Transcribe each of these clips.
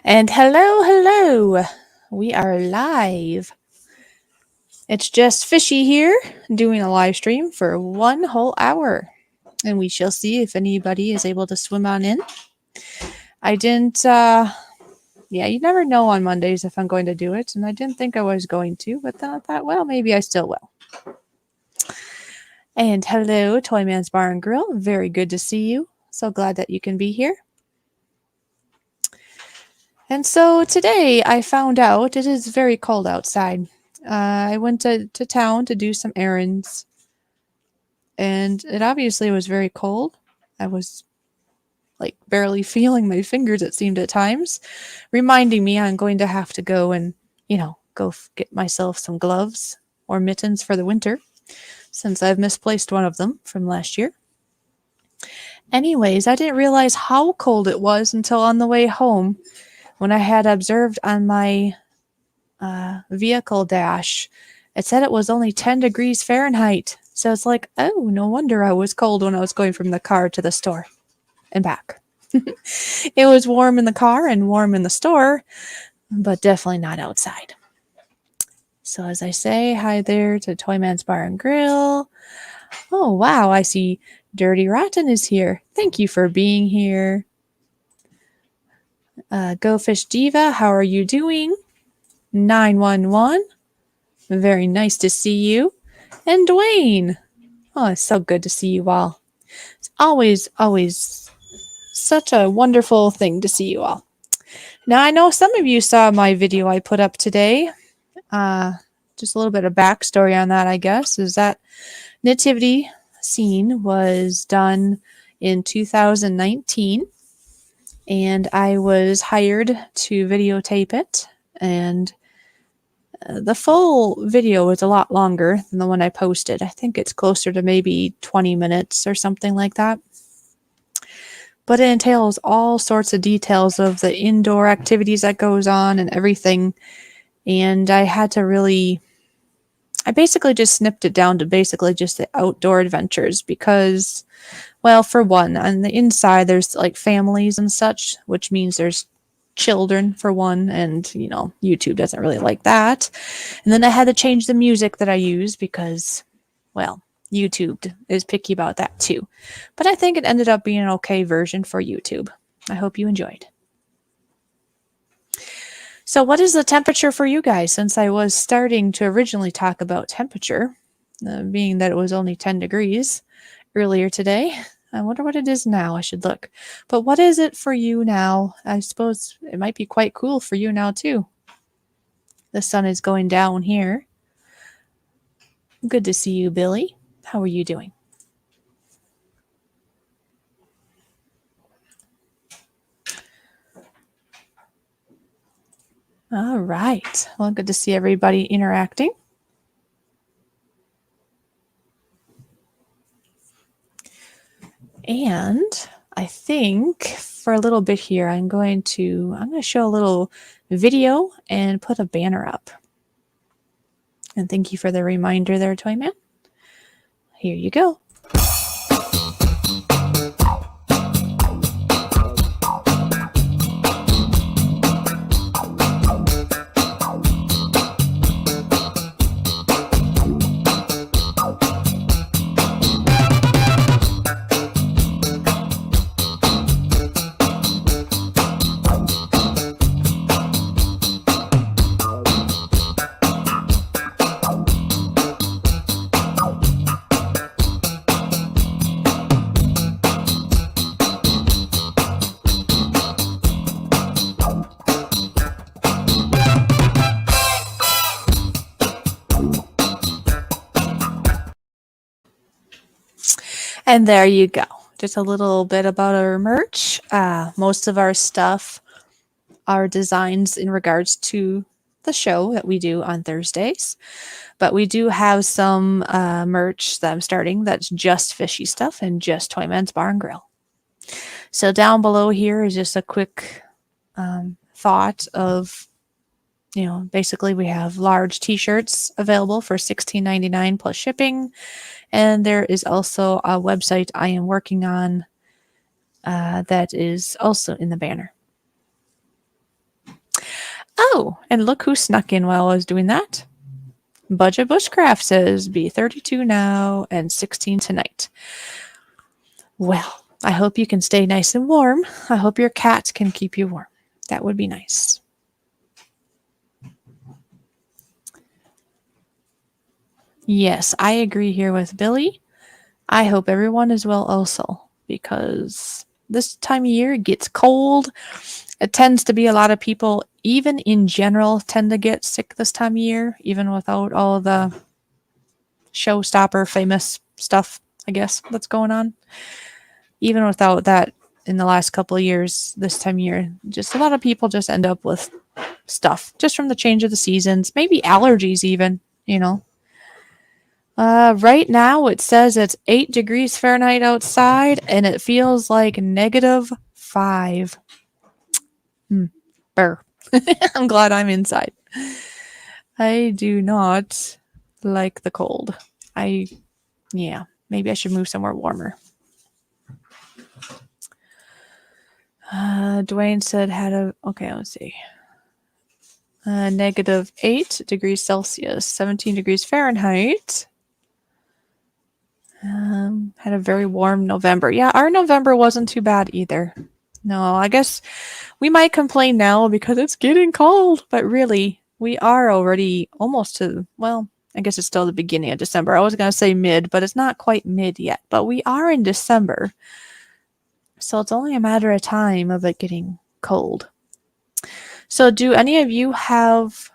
And hello. We are live. It's just Fishy here doing a live stream for 1 whole hour. And we shall see if anybody is able to swim on in. I didn't, you never know on Mondays if I'm going to do it. And I didn't think I was going to, but then I thought, well, maybe I still will. And hello, Toyman's Bar and Grill. Very good to see you. So glad that you can be here. And so today I found out it is very cold outside. I went to town to do some errands, and it obviously was very cold. I was like barely feeling my fingers, it seemed at times, reminding me I'm going to have to go and, go get myself some gloves or mittens for the winter, since I've misplaced one of them from last year. Anyways, I didn't realize how cold it was until on the way home, when I had observed on my vehicle dash, it said it was only 10 degrees Fahrenheit. So it's like, oh, no wonder I was cold when I was going from the car to the store and back. It was warm in the car and warm in the store, but definitely not outside. So as I say, hi there to Toyman's Bar and Grill. Oh, wow, I see Dirty Rotten is here. Thank you for being here. Go Fish Diva, how are you doing? 911. Very nice to see you. And Dwayne. Oh, it's so good to see you all. It's always such a wonderful thing to see you all. Now, I know some of you saw my video I put up today. Just a little bit of backstory on that, I guess, is that nativity scene was done in 2019, and I was hired to videotape it, and the full video is a lot longer than the one I posted. I think it's closer to maybe 20 minutes or something like that. But it entails all sorts of details of the indoor activities that goes on and everything. And I basically just snipped it down to basically just the outdoor adventures because, well, for one, on the inside, there's like families and such, which means there's children for one, and YouTube doesn't really like that. And then I had to change the music that I use because, well, YouTube is picky about that too. But I think it ended up being an okay version for YouTube. I hope you enjoyed. So what is the temperature for you guys? Since I was starting to originally talk about temperature, being that it was only 10 degrees earlier today, I wonder what it is now. I should look. But what is it for you now? I suppose it might be quite cool for you now too. The sun is going down here. Good to see you, Billy. How are you doing? All right. Well, good to see everybody interacting. And I think for a little bit here, I'm going to show a little video and put a banner up. And thank you for the reminder there, Toyman. Here you go. And there you go. Just a little bit about our merch. Most of our stuff are designs in regards to the show that we do on Thursdays. But we do have some merch that I'm starting that's just Fishy stuff and just Toyman's Bar and Grill. So down below here is just a quick thought of, basically we have large t-shirts available for $16.99 plus shipping. And there is also a website I am working on that is also in the banner. Oh, and look who snuck in while I was doing that. Budget Bushcraft says be 32 now and 16 tonight. Well, I hope you can stay nice and warm. I hope your cat can keep you warm. That would be nice. Yes, I agree here with Billy. I hope everyone is well also, because this time of year it gets cold. It tends to be a lot of people, even in general, tend to get sick this time of year, even without all the showstopper famous stuff, I guess, that's going on. Even without that, in the last couple of years, this time of year, just a lot of people just end up with stuff just from the change of the seasons, maybe allergies, even, you know. Right now it says it's 8 degrees Fahrenheit outside and it feels like -5. Burr. I'm glad I'm inside. I do not like the cold. Maybe I should move somewhere warmer. Dwayne said okay, let's see. -8 degrees Celsius, 17 degrees Fahrenheit. Had a very warm November. Yeah, our November wasn't too bad either. No, I guess we might complain now because it's getting cold, but really, we are already almost to, well, I guess it's still the beginning of December. I was going to say mid, but it's not quite mid yet. But we are in December. So it's only a matter of time of it getting cold. So do any of you have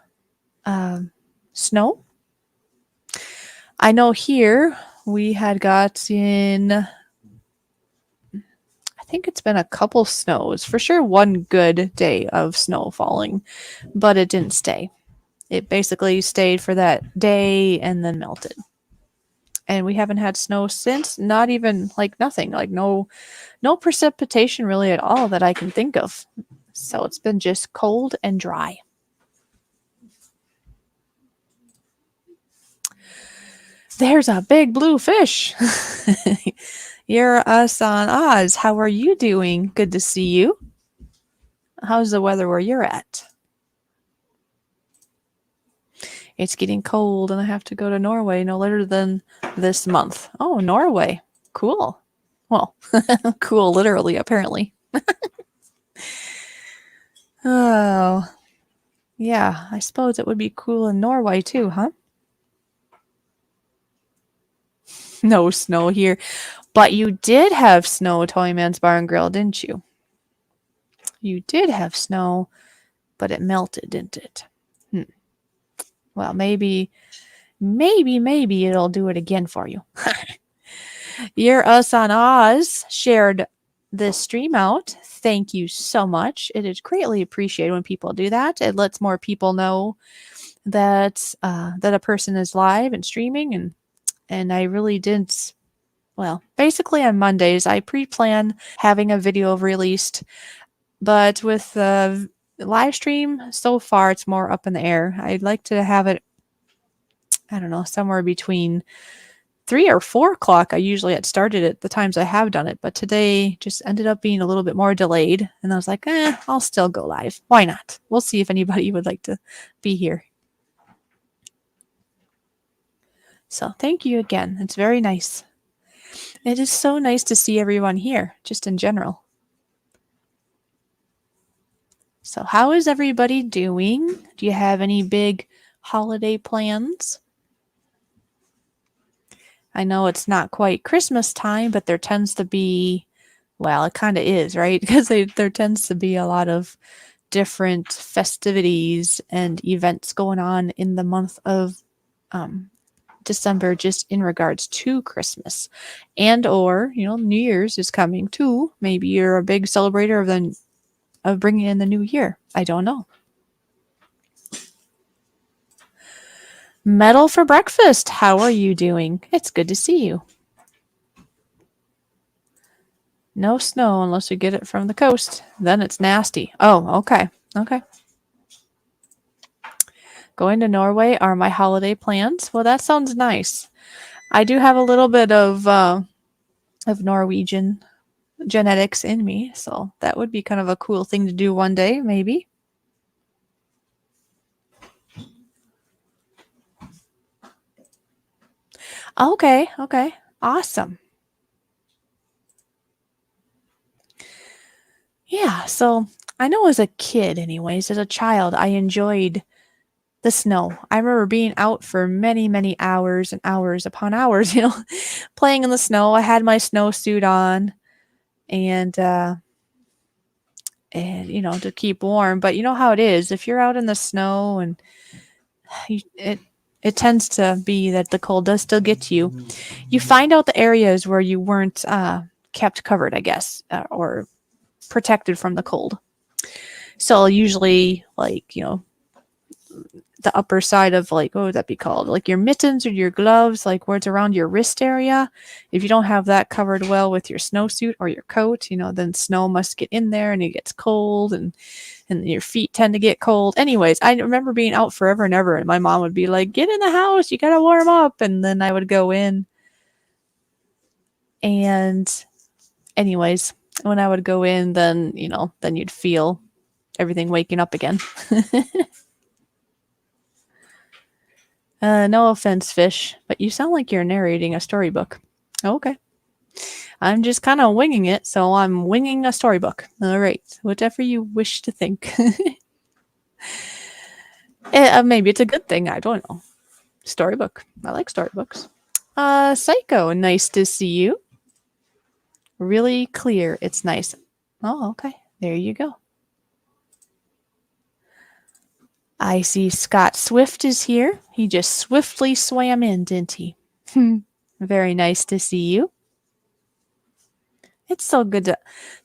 snow? I know here we had gotten, I think it's been a couple snows. For sure one good day of snow falling, but it didn't stay. It basically stayed for that day and then melted. And we haven't had snow since, not even like nothing, like no precipitation really at all that I can think of. So it's been just cold and dry. There's a big blue fish. You're us on Oz. How are you doing? Good to see you. How's the weather where you're at? It's getting cold and I have to go to Norway no later than this month. Oh, Norway. Cool. Well, cool literally, apparently. Oh, yeah, I suppose it would be cool in Norway too, huh? No snow here. But you did have snow, Toyman's Bar and Grill, didn't you? You did have snow, but it melted, didn't it? Well, maybe it'll do it again for you. You're Us on Oz shared this stream out. Thank you so much. It is greatly appreciated when people do that. It lets more people know that that a person is live and streaming, and I really didn't. Well, basically on Mondays I pre-plan having a video released, but with the live stream so far it's more up in the air. I'd like to have it, I don't know, somewhere between 3 or 4 o'clock. I usually had started it the times I have done it, but today just ended up being a little bit more delayed. And I was like, I'll still go live. Why not? We'll see if anybody would like to be here. So thank you again. It's very nice. It is so nice to see everyone here, just in general. So how is everybody doing? Do you have any big holiday plans? I know it's not quite Christmas time, but there tends to be, well, it kind of is, right? Because there tends to be a lot of different festivities and events going on in the month of December, just in regards to Christmas, and or New Year's is coming too. Maybe you're a big celebrator of bringing in the new year. I don't know. Metal for breakfast. How are you doing? It's good to see you. No snow unless you get it from the coast. Then it's nasty. Oh, okay. Okay. Going to Norway are my holiday plans. Well, that sounds nice. I do have a little bit of Norwegian genetics in me, so that would be kind of a cool thing to do one day, maybe. Okay, okay. Awesome. Yeah, so I know as a kid, anyways, as a child, I enjoyed the snow. I remember being out for many, many hours and hours upon hours, playing in the snow. I had my snowsuit on and to keep warm. But you know how it is. If you're out in the snow and it tends to be that the cold does still get to you. You find out the areas where you weren't kept covered, I guess, or protected from the cold. So usually, like, the upper side of, like, what would that be called? Like your mittens or your gloves, like where it's around your wrist area. If you don't have that covered well with your snowsuit or your coat, then snow must get in there and it gets cold and your feet tend to get cold. Anyways, I remember being out forever and ever, and my mom would be like, "Get in the house, you gotta warm up." And then I would go in. And anyways, when I would go in, then you'd feel everything waking up again. No offense, Fish, but you sound like you're narrating a storybook. Okay. I'm just kind of winging it, so I'm winging a storybook. All right. Whatever you wish to think. Maybe it's a good thing. I don't know. Storybook. I like storybooks. Psycho, nice to see you. Really clear. It's nice. Oh, okay. There you go. I see Scott Swift is here. He just swiftly swam in, didn't he? Very nice to see you. It's so good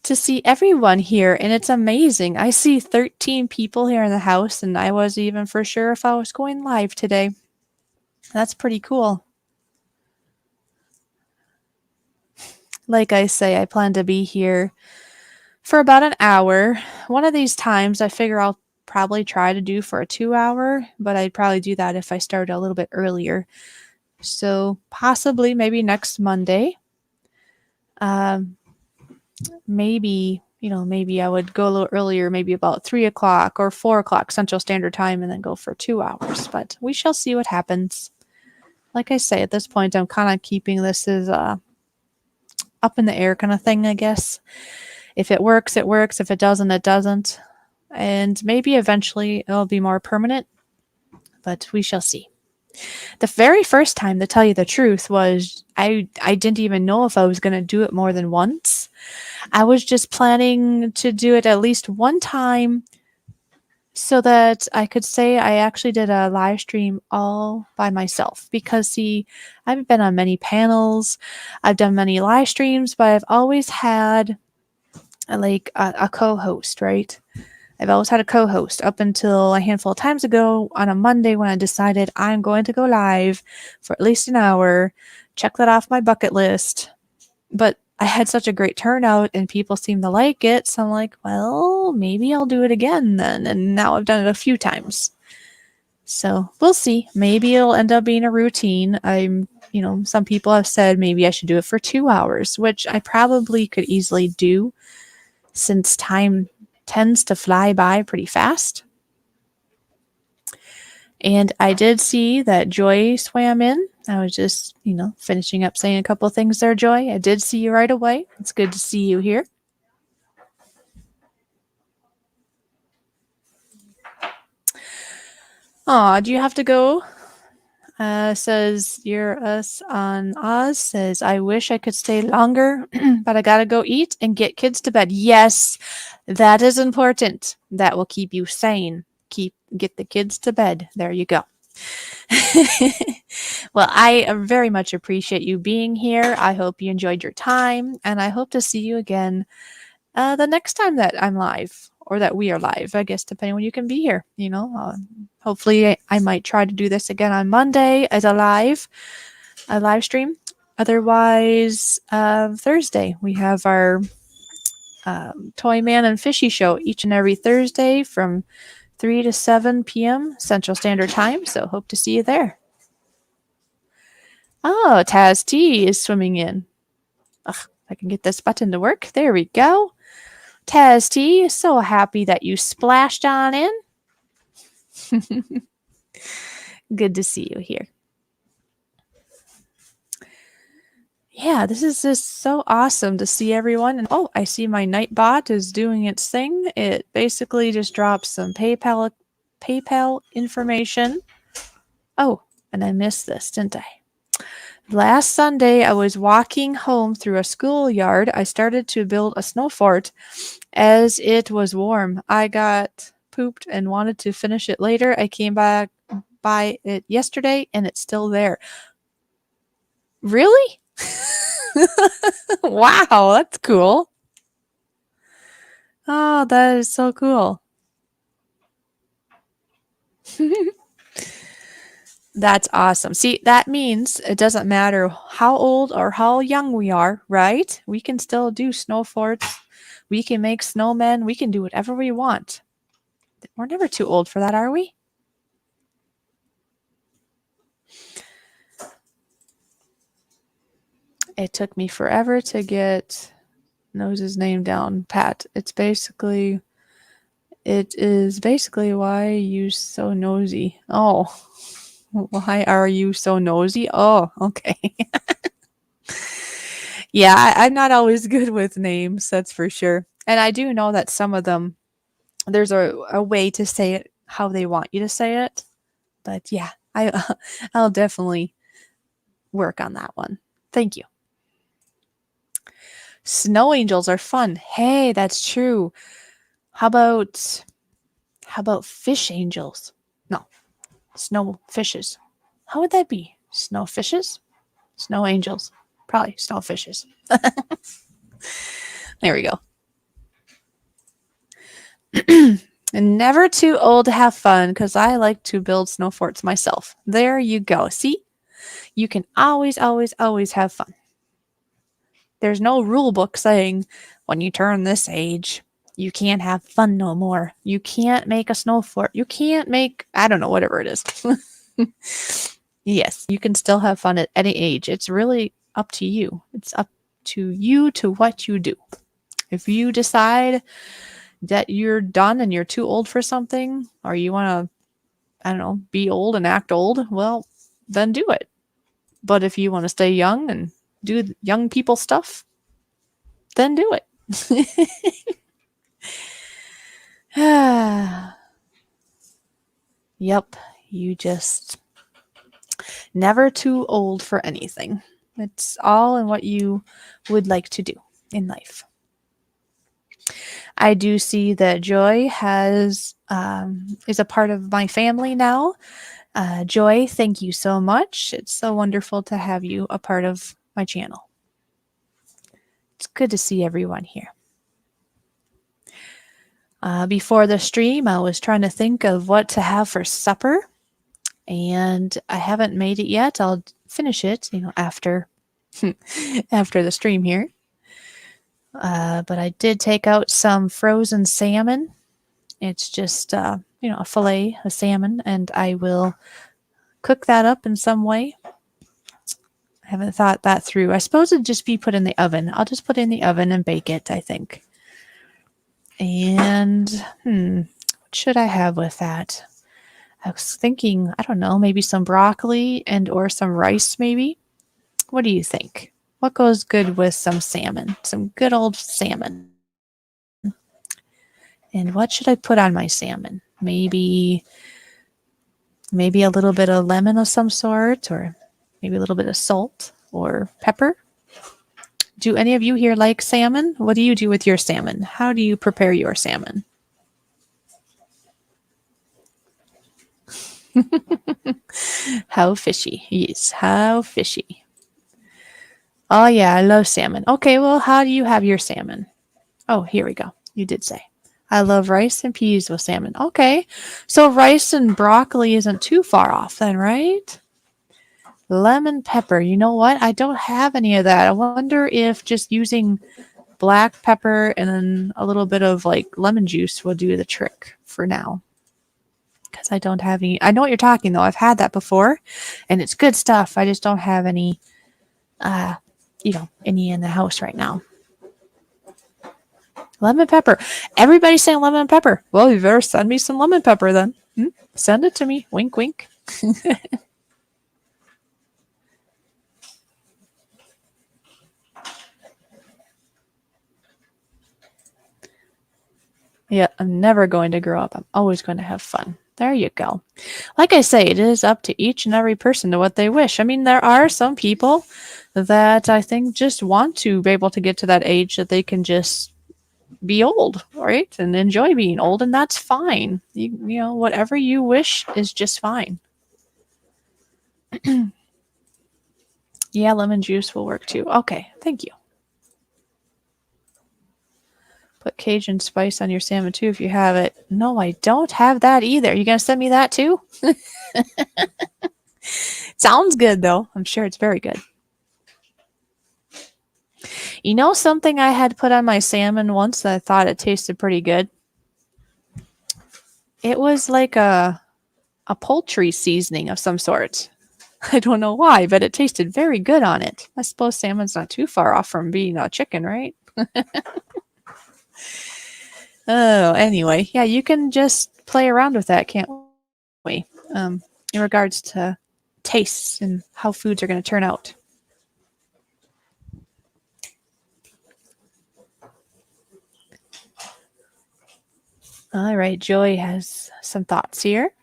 to see everyone here, and it's amazing. I see 13 people here in the house, and I wasn't even for sure if I was going live today. That's pretty cool. Like I say, I plan to be here for about an hour. One of these times, I figure I'll probably try to do for a 2 hour, but I'd probably do that if I started a little bit earlier. So possibly maybe next Monday. Maybe I would go a little earlier, maybe about 3 o'clock or 4 o'clock Central Standard Time, and then go for 2 hours. But we shall see what happens. Like I say, at this point, I'm kind of keeping this as up in the air kind of thing, I guess. If it works, it works. If it doesn't, it doesn't. And maybe eventually it'll be more permanent, but we shall see. The very first time, to tell you the truth, was I didn't even know if I was going to do it more than once. I was just planning to do it at least one time so that I could say I actually did a live stream all by myself. Because, see, I've been on many panels, I've done many live streams, but I've always had a co-host, right? I've always had a co-host up until a handful of times ago on a Monday when I decided I'm going to go live for at least an hour, check that off my bucket list. But I had such a great turnout and people seemed to like it, so I'm like, well, maybe I'll do it again then. And now I've done it a few times. So we'll see. Maybe it'll end up being a routine. Some people have said maybe I should do it for 2 hours, which I probably could easily do since time tends to fly by pretty fast. And I did see that Joy swam in. I was just, finishing up saying a couple things there, Joy. I did see you right away. It's good to see you here. Aw, do you have to go? Says you're us on Oz. Says, I wish I could stay longer, but I gotta go eat and get kids to bed. Yes, that is important. That will keep you sane. Get the kids to bed. There you go. Well, I very much appreciate you being here. I hope you enjoyed your time, and I hope to see you again the next time that I'm live, or that we are live, I guess, depending when you can be here. Hopefully I might try to do this again on Monday as a live stream. Otherwise, Thursday we have our Toy Man and Fishy show each and every Thursday from 3 to 7 p.m. Central Standard Time. So hope to see you there. Oh, Taz T is swimming in. Ugh, I can get this button to work. There we go. Taz T, so happy that you splashed on in. Good to see you here. Yeah, this is just so awesome to see everyone. And oh, I see my Nightbot is doing its thing. It basically just drops some PayPal information. Oh, and I missed this, didn't I? Last Sunday, I was walking home through a schoolyard. I started to build a snow fort as it was warm. I got pooped and wanted to finish it later. I came back by it yesterday and it's still there. Really? Wow, that's cool. Oh, that is so cool. That's awesome. See, that means it doesn't matter how old or how young we are, right? We can still do snow forts. We can make snowmen. We can do whatever we want. We're never too old for that, are we? It took me forever to get Nose's name down, Pat. It is basically why you so nosy. Oh, why are you so nosy? Oh, okay. Yeah, I'm not always good with names, that's for sure. And I do know that some of them, there's a way to say it how they want you to say it. But yeah, I'll definitely work on that one. Thank you. Snow angels are fun. Hey, that's true. How about fish angels? No, snow fishes. How would that be? Snow fishes? Snow angels. Probably snow fishes. There we go. And never too old to have fun because I like to build snow forts myself. There you go. See? You can always, always, always have fun. There's no rule book saying when you turn this age, you can't have fun no more. You can't make a snow fort. You can't make, I don't know, whatever it is. Yes, you can still have fun at any age. It's really up to you. It's up to you to what you do. If you decide that you're done and you're too old for something, or you want to, I don't know, be old and act old, well, then do it. But if you want to stay young and do young people stuff, then do it. Yep, you just never too old for anything. It's all in what you would like to do in life. I do see that Joy is a part of my family now. Joy, thank you so much. It's so wonderful to have you a part of my channel. It's good to see everyone here. Before the stream, I was trying to think of what to have for supper, and I haven't made it yet. I'll finish it, after after the stream here. But I did take out some frozen salmon. It's just a fillet of salmon, and I will cook that up in some way. I haven't thought that through. I suppose it'd just be put in the oven. I'll just put it in the oven and bake it, I think. And what should I have with that? I was thinking, I don't know, maybe some broccoli and or some rice, maybe. What do you think? What goes good with some salmon? Some good old salmon. And what should I put on my salmon? Maybe a little bit of lemon of some sort, or maybe a little bit of salt or pepper. Do any of you here like salmon? What do you do with your salmon? How do you prepare your salmon? How fishy. Yes, how fishy. Oh, yeah, I love salmon. Okay, well, how do you have your salmon? Oh, here we go. You did say. I love rice and peas with salmon. Okay, so rice and broccoli isn't too far off then, right? Lemon pepper. You know what? I don't have any of that. I wonder if just using black pepper and then a little bit of lemon juice will do the trick for now. Because I don't have any. I know what you're talking though. I've had that before and it's good stuff. I just don't have any, any in the house right now. Lemon pepper. Everybody's saying lemon pepper. Well, you better send me some lemon pepper then. Send it to me. Wink, wink. Yeah, I'm never going to grow up. I'm always going to have fun. There you go. Like I say, it is up to each and every person to what they wish. I mean, there are some people that I think just want to be able to get to that age that they can just be old, right? And enjoy being old, and that's fine. You know, whatever you wish is just fine. Yeah, lemon juice will work too. Okay, thank you. Put Cajun spice on your salmon too if you have it. No, I don't have that either. You gonna send me that too? Sounds good though. I'm sure it's very good. You know something I had put on my salmon once that I thought it tasted pretty good? It was like a poultry seasoning of some sort. I don't know why, but it tasted very good on it. I suppose salmon's not too far off from being a chicken, right? Oh, anyway, yeah, you can just play around with that, can't we? In regards to tastes and how foods are going to turn out. All right, Joy has some thoughts here.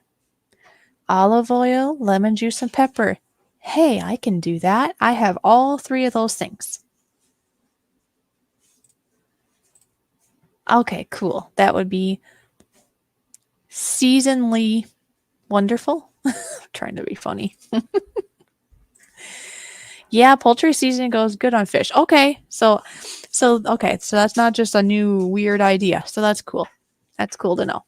Olive oil, lemon juice, and pepper. Hey, I can do that. I have all three of those things. Okay, cool. That would be seasonally wonderful. Trying to be funny. Yeah, poultry seasoning goes good on fish. Okay, so that's not just a new weird idea. So that's cool. That's cool to know.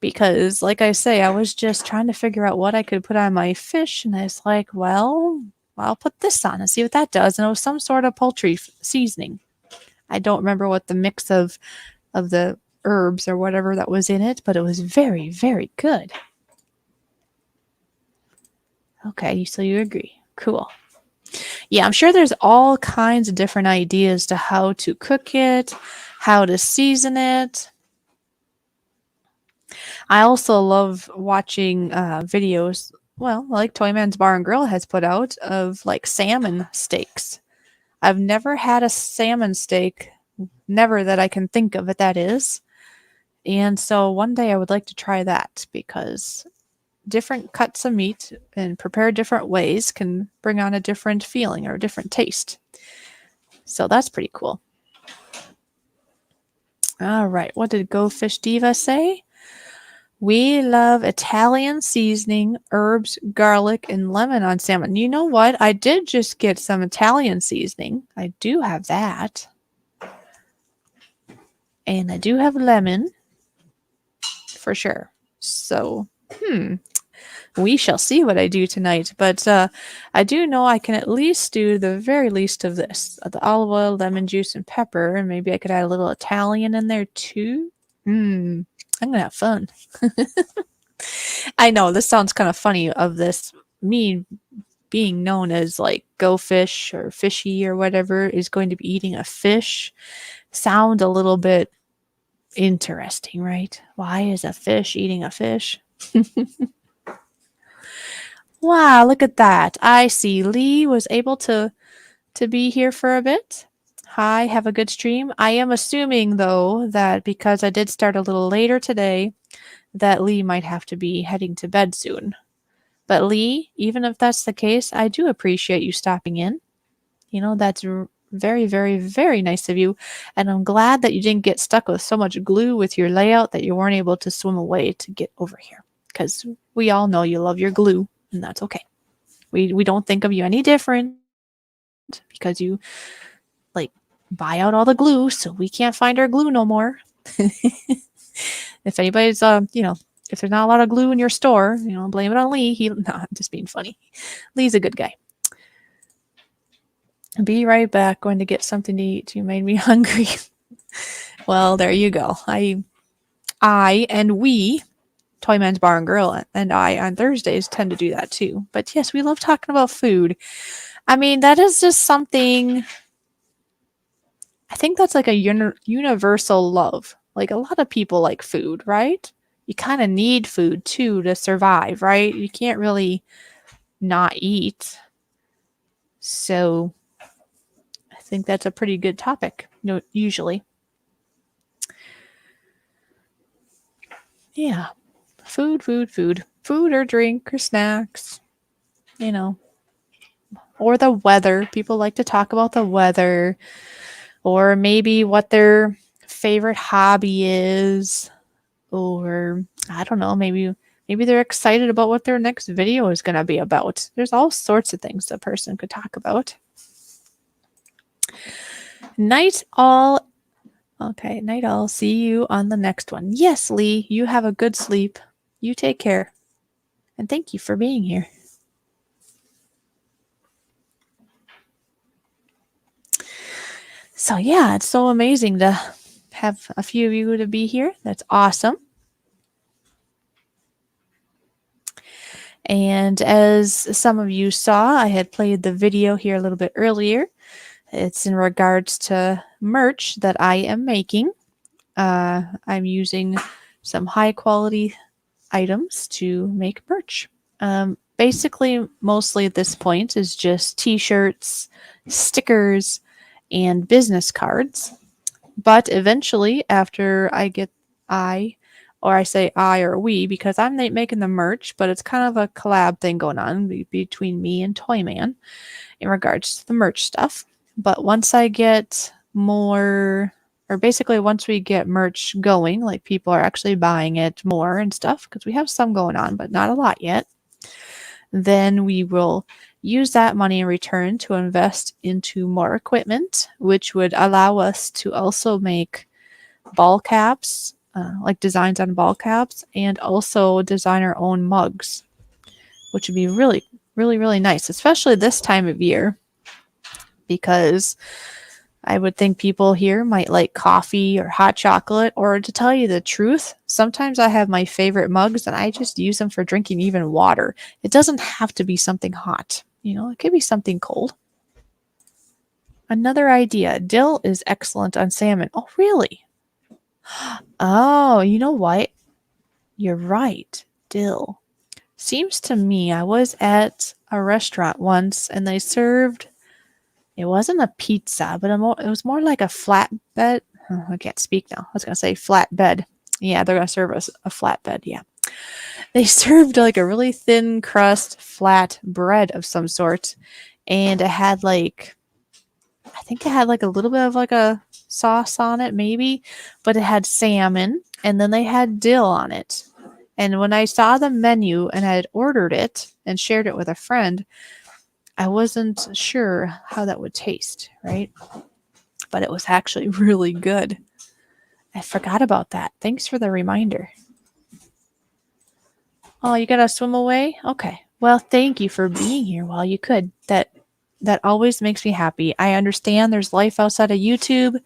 Because like I say, I was just trying to figure out what I could put on my fish, and I was like, well, I'll put this on and see what that does. And it was some sort of poultry seasoning. I don't remember what the mix of the herbs or whatever that was in it, but it was very, very good. Okay, so you agree. Cool. Yeah, I'm sure there's all kinds of different ideas to how to cook it, how to season it. I also love watching videos, well, like Toyman's Bar and Grill has put out, of like salmon steaks. I've never had a salmon steak, never that I can think of it, that is. And so one day I would like to try that because different cuts of meat and prepared different ways can bring on a different feeling or a different taste. So that's pretty cool. All right, what did Go Fish Diva say? We love Italian seasoning, herbs, garlic, and lemon on salmon. You know what? I did just get some Italian seasoning. I do have that. And I do have lemon for sure. So, we shall see what I do tonight. But I do know I can at least do the very least of this. The olive oil, lemon juice, and pepper. And maybe I could add a little Italian in there too. I'm going to have fun. I know this sounds kind of funny of this, me being known as like Go Fish or Fishy or whatever is going to be eating a fish. Sound a little bit interesting, right? Why is a fish eating a fish? Wow, look at that. I see Lee was able to be here for a bit. Hi, have a good stream. I am assuming though that because I did start a little later today, that Lee might have to be heading to bed soon. But Lee, even if that's the case, I do appreciate you stopping in. You know, that's very, very, very nice of you. And I'm glad that you didn't get stuck with so much glue with your layout that you weren't able to swim away to get over here. Because we all know you love your glue, and that's okay. We don't think of you any different because you like buy out all the glue, so we can't find our glue no more. If anybody's if there's not a lot of glue in your store, blame it on Lee. No, I'm just being funny. Lee's a good guy. Be right back. Going to get something to eat. You made me hungry. Well, there you go. I and we, Toyman's Bar and Grill, and I on Thursdays tend to do that too. But yes, we love talking about food. I mean, that is just something. I think that's like a universal love. Like a lot of people like food, right? You kind of need food too to survive, right? You can't really not eat. So I think that's a pretty good topic, usually. Yeah. Food, food, food. Food or drink or snacks, you know. Or the weather. People like to talk about the weather. Or maybe what their favorite hobby is. Or I don't know, maybe they're excited about what their next video is going to be about. There's all sorts of things a person could talk about. Night all. Okay, night all. See you on the next one. Yes, Lee, you have a good sleep. You take care. And thank you for being here. So yeah, it's so amazing to have a few of you to be here. That's awesome. And as some of you saw, I had played the video here a little bit earlier. It's in regards to merch that I am making. I'm using some high quality items to make merch. Basically, mostly at this point is just t-shirts, stickers, and business cards. But eventually, after I say I or we, because I'm making the merch, but it's kind of a collab thing going on between me and Toyman in regards to the merch stuff. But once I get more, or basically once we get merch going, like people are actually buying it more and stuff, because we have some going on, but not a lot yet, then we will use that money in return to invest into more equipment, which would allow us to also make ball caps, like designs on ball caps, and also design our own mugs, which would be really, really, really nice, especially this time of year, because I would think people here might like coffee or hot chocolate, or to tell you the truth, sometimes I have my favorite mugs and I just use them for drinking even water. It doesn't have to be something hot. It could be something cold. Another idea. Dill is excellent on salmon. Oh, really? Oh, you know what? You're right. Dill. Seems to me I was at a restaurant once and they served, it wasn't a pizza, but it was more like a flatbed. Oh, I can't speak now. I was going to say flatbed. Yeah, they're going to serve us a flatbed. Yeah. They served like a really thin crust, flat bread of some sort. And it had I think it had like a little bit of like a sauce on it, maybe, but it had salmon and then they had dill on it. And when I saw the menu and I had ordered it and shared it with a friend, I wasn't sure how that would taste, right? But it was actually really good. I forgot about that. Thanks for the reminder. Oh, you gotta swim away? Okay. Well, thank you for being here while you could. That always makes me happy. I understand there's life outside of YouTube.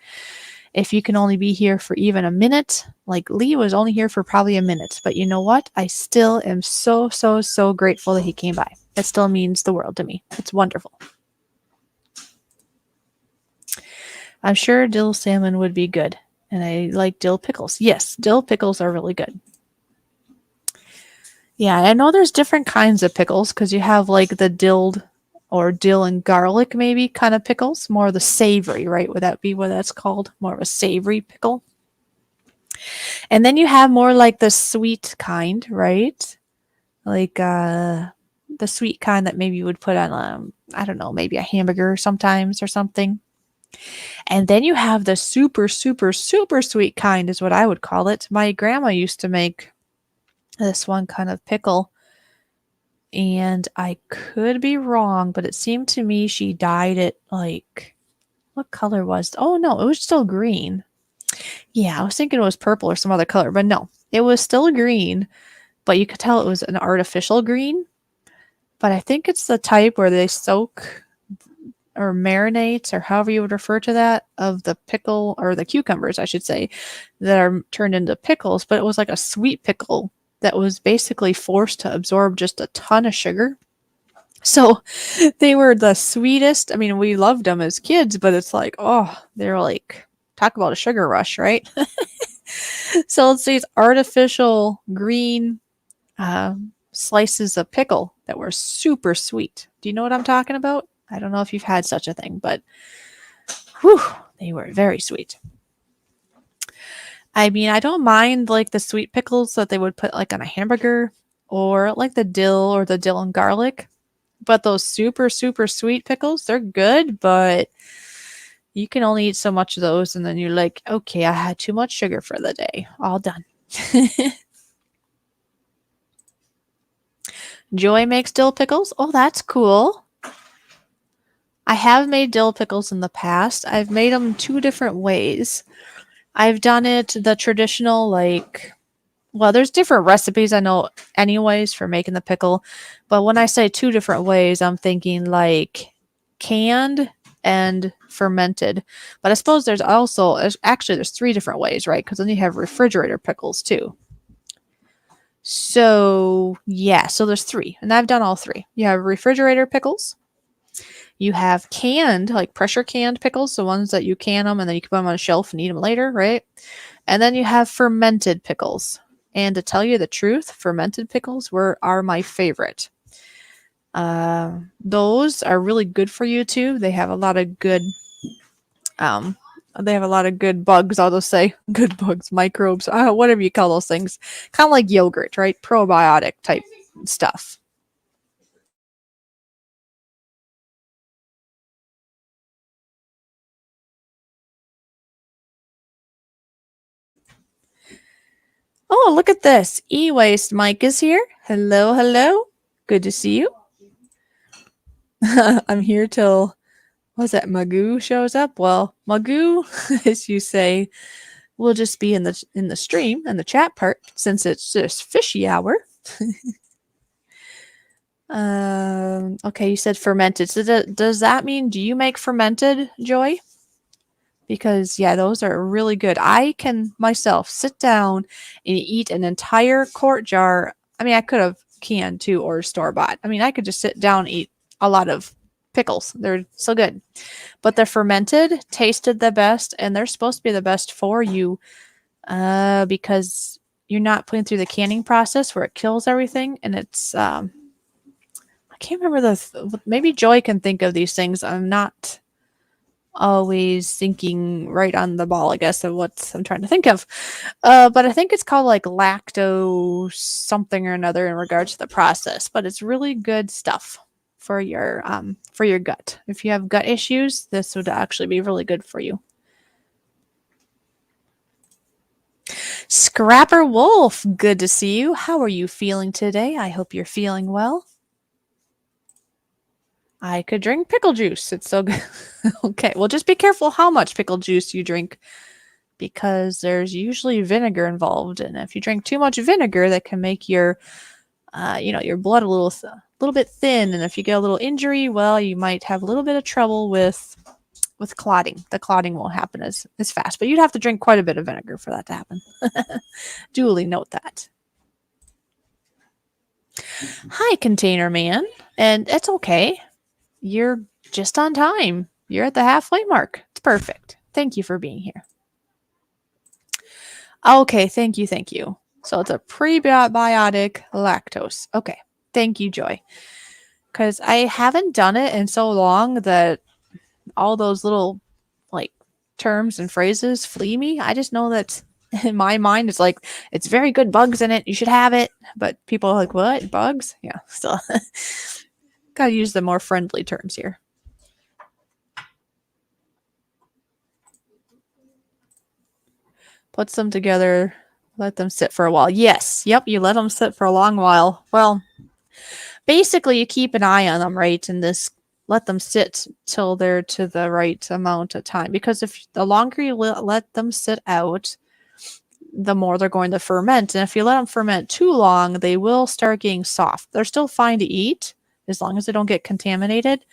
If you can only be here for even a minute, like Lee was only here for probably a minute, but you know what? I still am so, so, so grateful that he came by. It still means the world to me. It's wonderful. I'm sure dill salmon would be good. And I like dill pickles. Yes, dill pickles are really good. Yeah, I know there's different kinds of pickles because you have like the dilled or dill and garlic maybe kind of pickles. More of the savory, right? Would that be what that's called? More of a savory pickle. And then you have more like the sweet kind, right? Like the sweet kind that maybe you would put on, I don't know, maybe a hamburger sometimes or something. And then you have the super, super, super sweet kind is what I would call it. My grandma used to make this one kind of pickle. And I could be wrong, but it seemed to me she dyed it like, what color was it? Oh, no, it was still green. Yeah, I was thinking it was purple or some other color, but no, it was still green, but you could tell it was an artificial green. But I think it's the type where they soak or marinate, or however you would refer to that, of the pickle, or the cucumbers, I should say, that are turned into pickles. But it was like a sweet pickle that was basically forced to absorb just a ton of sugar. So they were the sweetest. I mean, we loved them as kids, but it's like, oh, they're like, talk about a sugar rush, right? So let's say it's artificial green slices of pickle that were super sweet. Do you know what I'm talking about? I don't know if you've had such a thing, but whew, they were very sweet. I mean, I don't mind like the sweet pickles that they would put like on a hamburger or like the dill or the dill and garlic. But those super, super sweet pickles, they're good, but you can only eat so much of those. And then you're like, okay, I had too much sugar for the day. All done. Joy makes dill pickles. Oh, that's cool. I have made dill pickles in the past. I've made them two different ways. I've done it the traditional, like, well, there's different recipes I know, anyways, for making the pickle. But when I say two different ways, I'm thinking like canned and fermented. But I suppose there's also, actually, there's three different ways, right? Because then you have refrigerator pickles too. So, yeah, so there's three, and I've done all three. You have refrigerator pickles. You have canned, like pressure canned pickles, the ones that you can them and then you can put them on a shelf and eat them later, right? And then you have fermented pickles. And to tell you the truth, fermented pickles are my favorite. Those are really good for you too. They have a lot of good bugs, I'll just say. Good bugs, microbes, whatever you call those things. Kind of like yogurt, right? Probiotic type stuff. Oh, look at this. E-Waste Mike is here. Hello, hello. Good to see you. I'm here till, what was that, Magoo shows up? Well, Magoo, as you say, will just be in the stream and the chat part since it's just fishy hour. Okay, you said fermented. So does that mean, do you make fermented, Joy? Because yeah, those are really good. I can myself sit down and eat an entire quart jar. I mean, I could have canned too or store bought. I mean, I could just sit down and eat a lot of pickles. They're so good. But the fermented tasted the best, and they're supposed to be the best for you because you're not putting through the canning process where it kills everything. And it's I can't remember maybe Joy can think of these things. I'm not always thinking right on the ball, I guess, of what I'm trying to think of. But I think it's called like lacto something or another in regards to the process. But it's really good stuff for your gut. If you have gut issues, this would actually be really good for you. Scrapper Wolf, good to see you. How are you feeling today? I hope you're feeling well. I could drink pickle juice. It's so good. Okay, well, just be careful how much pickle juice you drink because there's usually vinegar involved. And if you drink too much vinegar, that can make your your blood a little bit thin. And if you get a little injury, well, you might have a little bit of trouble with clotting. The clotting won't happen as fast, but you'd have to drink quite a bit of vinegar for that to happen. Duly note that. Hi, Container Man. And it's okay. You're just on time. You're at the halfway mark. It's perfect. Thank you for being here. Okay, thank you, thank you. So it's a prebiotic lactose. Okay, thank you, Joy. Because I haven't done it in so long that all those little like terms and phrases flee me. I just know that in my mind it's like it's very good bugs in it. You should have it. But people are like, what? Bugs? Yeah, still gotta use the more friendly terms here. Puts them together, let them sit for a while. Yes, yep, you let them sit for a long while. Well, basically you keep an eye on them, right? And let them sit till they're to the right amount of time. Because if the longer you let them sit out, the more they're going to ferment. And if you let them ferment too long, they will start getting soft. They're still fine to eat as long as they don't get contaminated,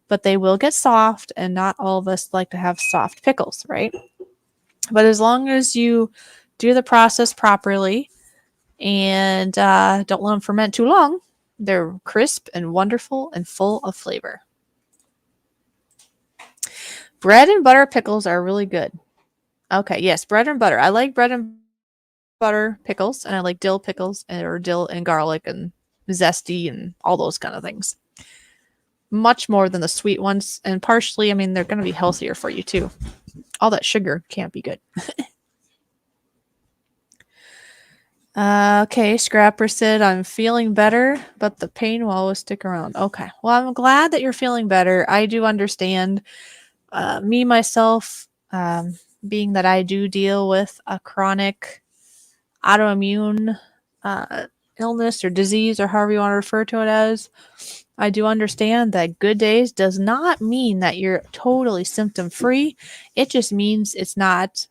but they will get soft, and not all of us like to have soft pickles, right? But as long as you do the process properly and don't let them ferment too long, they're crisp and wonderful and full of flavor. Bread and butter pickles are really good. Okay, yes, bread and butter. I like bread and butter pickles, and I like dill pickles or dill and garlic and zesty and all those kind of things. Much more than the sweet ones. And partially, I mean, they're going to be healthier for you too. All that sugar can't be good. Okay, Scrapper said, I'm feeling better, but the pain will always stick around. Okay, well, I'm glad that you're feeling better. I do understand. Me, myself, being that I do deal with a chronic autoimmune uh, illness or disease, or however you want to refer to it as, I do understand that good days does not mean that you're totally symptom free. It just means it's not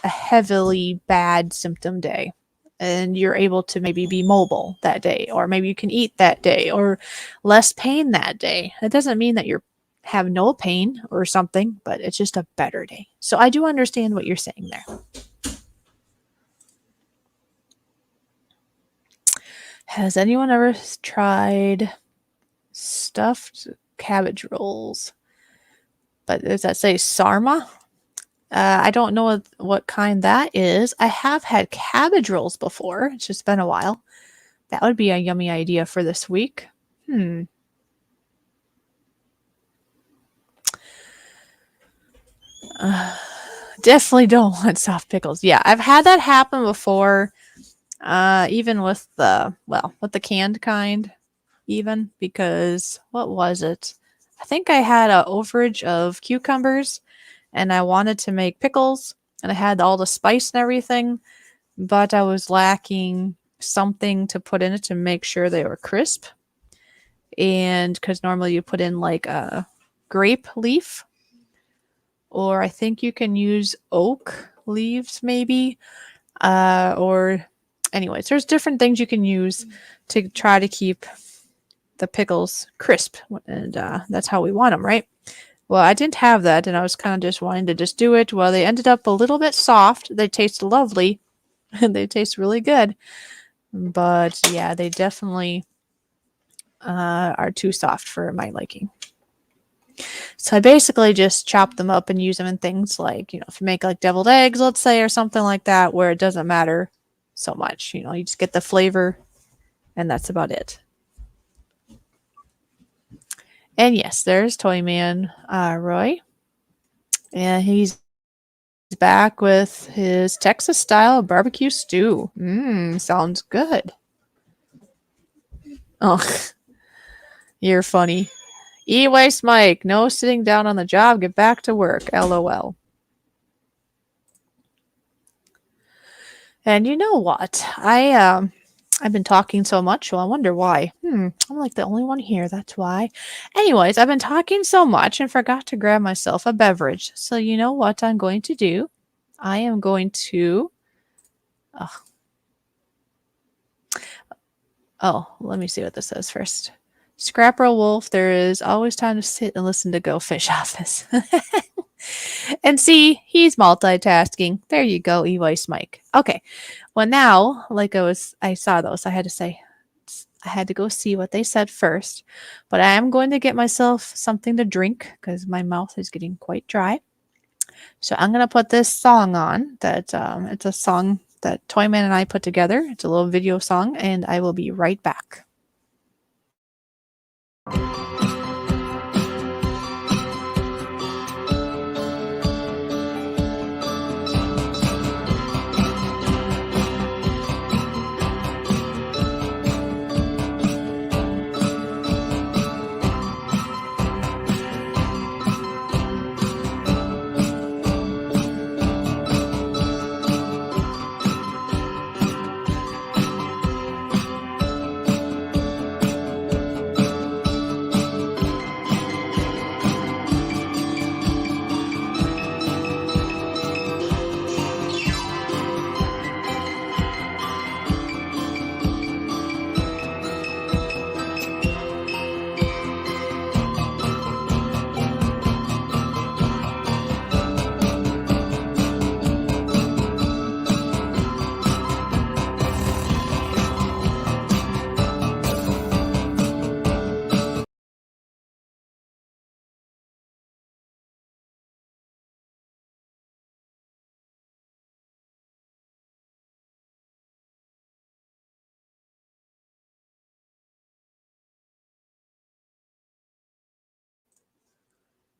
a heavily bad symptom day. And you're able to maybe be mobile that day, or maybe you can eat that day, or less pain that day. That doesn't mean that you're have no pain or something, but it's just a better day. So I do understand what you're saying there. Has anyone ever tried stuffed cabbage rolls? But does that say sarma? I don't know what kind that is. I have had cabbage rolls before. It's just been a while. That would be a yummy idea for this week. Hmm. Definitely don't want soft pickles. Yeah, I've had that happen before. Even with the canned kind, even because what was it? I think I had a overage of cucumbers, and I wanted to make pickles, and I had all the spice and everything, but I was lacking something to put in it to make sure they were crisp. And because normally you put in like a grape leaf, or I think you can use oak leaves, maybe. Or, anyways, there's different things you can use to try to keep the pickles crisp, and that's how we want them, right? Well, I didn't have that, and I was kind of just wanting to just do it. Well, they ended up a little bit soft. They taste lovely, and they taste really good. But yeah, they definitely are too soft for my liking. So I basically just chop them up and use them in things like, if you make like deviled eggs, let's say, or something like that, where it doesn't matter so much. You just get the flavor, and that's about it. And yes, there's Toyman Roy. And he's back with his Texas style barbecue stew. Sounds good. Oh, you're funny. E-Waste Mike, no sitting down on the job, get back to work. LOL. And you know what? I've been talking so much, well, I wonder why. I'm like the only one here, that's why. Anyways, I've been talking so much and forgot to grab myself a beverage. So you know what I'm going to do? I am going to let me see what this says first. Scrapper Wolf, there is always time to sit and listen to Go Fish Office. And see, he's multitasking. There you go, E-Voice Mike. Okay. Well, now, like I saw those. I had to go see what they said first. But I am going to get myself something to drink because my mouth is getting quite dry. So I'm going to put this song on. It's a song that Toyman and I put together. It's a little video song, and I will be right back.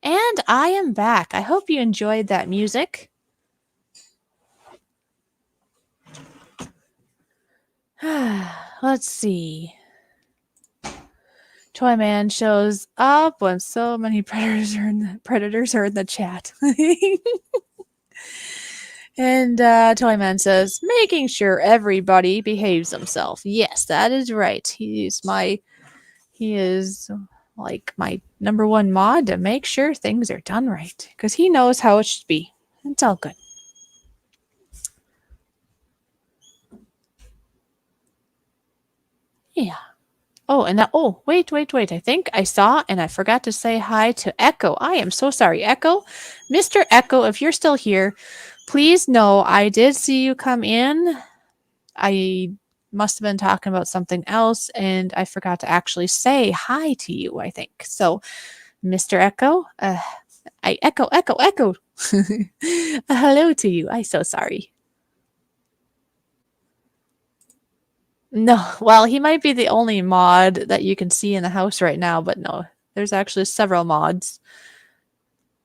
And I am back. I hope you enjoyed that music. Let's see. Toyman shows up when so many predators are in the chat. And Toyman says, making sure everybody behaves himself. Yes, that is right. He is like my number one mod to make sure things are done right. Because he knows how it should be. It's all good. Yeah. Oh, and that, oh, wait. I think I saw and I forgot to say hi to Echo. I am so sorry, Echo. Mr. Echo, if you're still here, please know I did see you come in. I must have been talking about something else and I forgot to actually say hi to you, I think. So, Mr. Echo, I echo. Hello to you. I'm so sorry. No, well, he might be the only mod that you can see in the house right now, but no, there's actually several mods.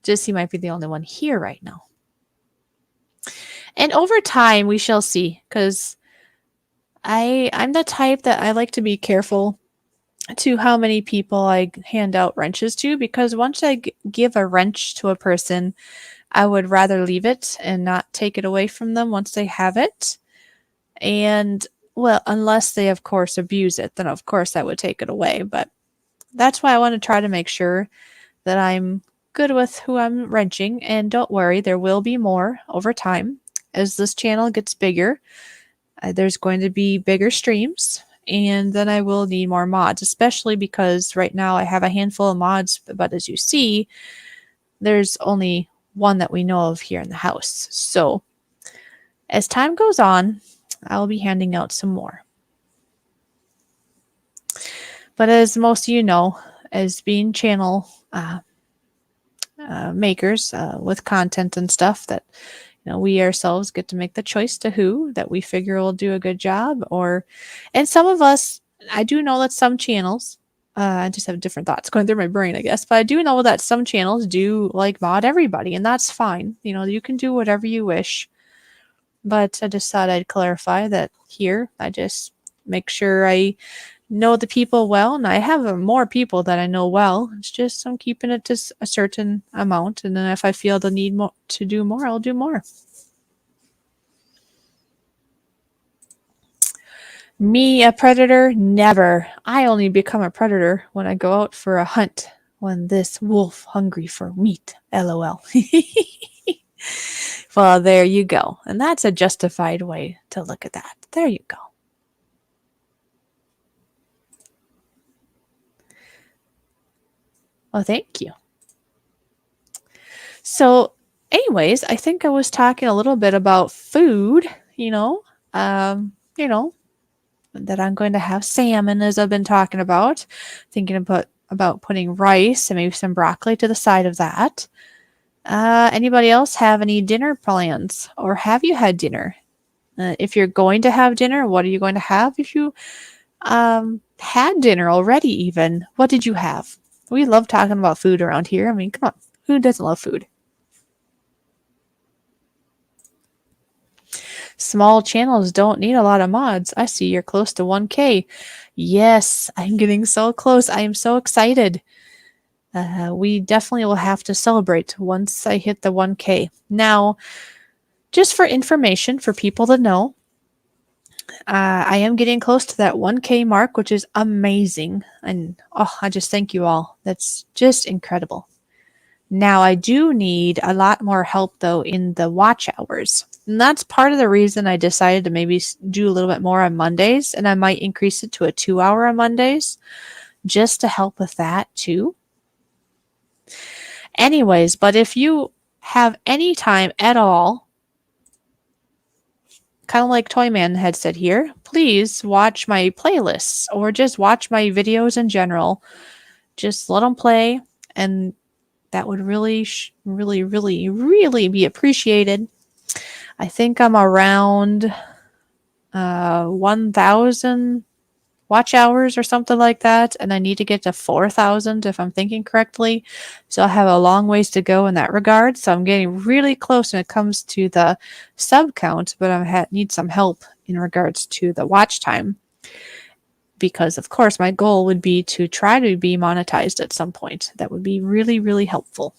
Just he might be the only one here right now. And over time, we shall see, because I'm the type that I like to be careful to how many people I hand out wrenches to, because once I give a wrench to a person, I would rather leave it and not take it away from them once they have it. And, well, unless they, of course, abuse it, then of course I would take it away. But that's why I want to try to make sure that I'm good with who I'm wrenching. And don't worry, there will be more over time. As this channel gets bigger, there's going to be bigger streams. And then I will need more mods, especially because right now I have a handful of mods. But as you see, there's only one that we know of here in the house. So as time goes on, I'll be handing out some more. But as most of you know, as being channel makers with content and stuff, that we ourselves get to make the choice to who that we figure will do a good job. And some of us, I do know that some channels, I just have different thoughts going through my brain, I guess. But I do know that some channels do like mod everybody, and that's fine. You can do whatever you wish. But I just thought I'd clarify that here. I just make sure I know the people well, and I have more people that I know well. It's just I'm keeping it to a certain amount, and then if I feel the need to do more, I'll do more. Me, a predator? Never. I only become a predator when I go out for a hunt, when this wolf hungry for meat. LOL. Well, there you go. And that's a justified way to look at that. There you go. Well, thank you. So, anyways, I think I was talking a little bit about food, that I'm going to have salmon, as I've been talking about, thinking about putting rice and maybe some broccoli to the side of that. Anybody else have any dinner plans, or have you had dinner? If you're going to have dinner, what are you going to have? If you had dinner already, even, what did you have? We love talking about food around here. I mean, come on, who doesn't love food? Small channels don't need a lot of mods. I see you're close to 1K. Yes, I'm getting so close. I am so excited. We definitely will have to celebrate once I hit the 1K. Now, just for information for people to know, I am getting close to that 1K mark, which is amazing. And I just thank you all. That's just incredible. Now, I do need a lot more help, though, in the watch hours. And that's part of the reason I decided to maybe do a little bit more on Mondays. And I might increase it to a 2-hour on Mondays just to help with that, too. Anyways, but if you have any time at all, kind of like Toyman had said here, please watch my playlists or just watch my videos in general. Just let them play, and that would really, really, really, really be appreciated. I think I'm around 1,000 watch hours or something like that, and I need to get to 4,000 if I'm thinking correctly. So I have a long ways to go in that regard. So I'm getting really close when it comes to the sub count, but I need some help in regards to the watch time. Because, of course, my goal would be to try to be monetized at some point. That would be really, really helpful.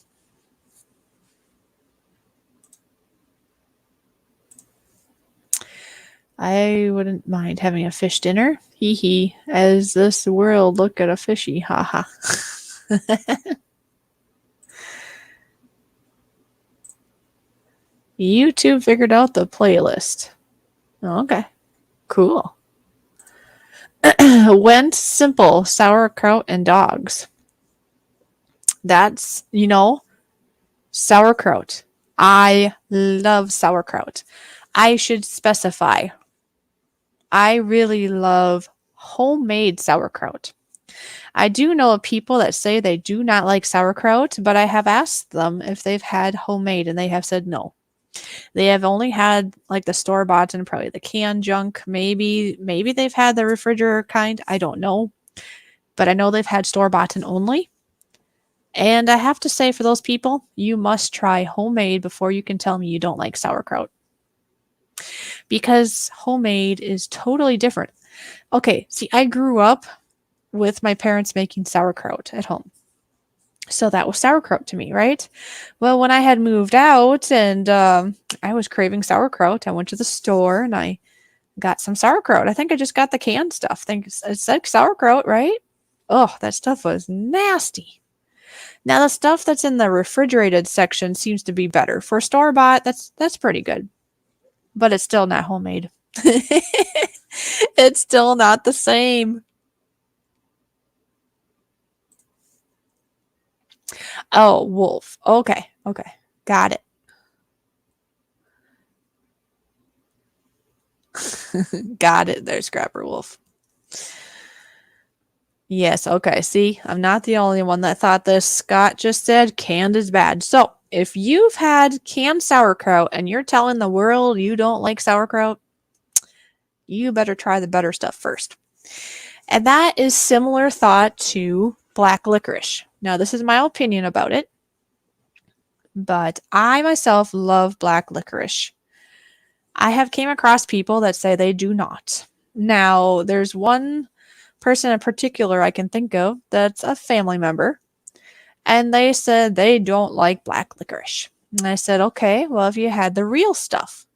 I wouldn't mind having a fish dinner. Hee hee. As this world look at a fishy. Ha ha. YouTube figured out the playlist. Okay. Cool. Went simple. Sauerkraut and dogs. That's, sauerkraut. I love sauerkraut. I should specify. I really love homemade sauerkraut. I do know of people that say they do not like sauerkraut, but I have asked them if they've had homemade and they have said no. They have only had like the store-bought and probably the canned junk. Maybe they've had the refrigerator kind. I don't know. But I know they've had store-bought and only. And I have to say, for those people, you must try homemade before you can tell me you don't like sauerkraut. Because homemade is totally different. Okay, see, I grew up with my parents making sauerkraut at home. So that was sauerkraut to me, right? Well, when I had moved out and I was craving sauerkraut, I went to the store and I got some sauerkraut. I think I just got the canned stuff. I think it said sauerkraut, right? Oh, that stuff was nasty. Now the stuff that's in the refrigerated section seems to be better. For store-bought, that's pretty good. But it's still not homemade. It's still not the same. Oh, wolf. Okay. Got it. Got it there, Scrapper Wolf. Yes, okay. See, I'm not the only one that thought this. Scott just said canned is bad. So, if you've had canned sauerkraut and you're telling the world you don't like sauerkraut, you better try the better stuff first. And that is similar thought to black licorice. Now, this is my opinion about it, but I myself love black licorice. I have came across people that say they do not. Now, there's one person in particular I can think of that's a family member, and they said they don't like black licorice. And I said, okay, well, if you had the real stuff,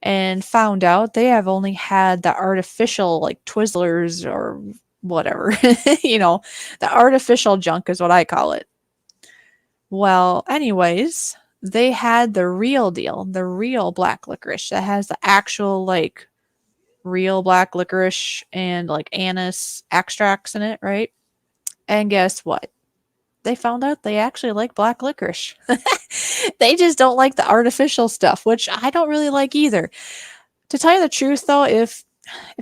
and found out they have only had the artificial, like Twizzlers or whatever, the artificial junk is what I call it. Well, anyways, they had the real deal, the real black licorice that has the actual, like, real black licorice and, like, anise extracts in it, right? And guess what? They found out they actually like black licorice. They just don't like the artificial stuff, which I don't really like either. To tell you the truth, though, if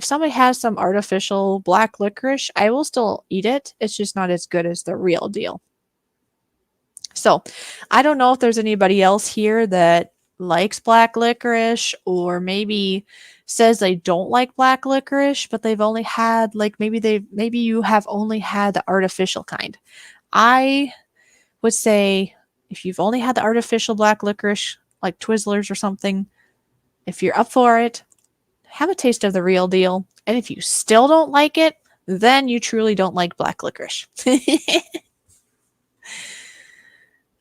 somebody has some artificial black licorice, I will still eat it. It's just not as good as the real deal. So, I don't know if there's anybody else here that likes black licorice or maybe says they don't like black licorice, but they've only had maybe you have only had the artificial kind. I would say if you've only had the artificial black licorice, like Twizzlers or something, if you're up for it, have a taste of the real deal. And if you still don't like it, then you truly don't like black licorice.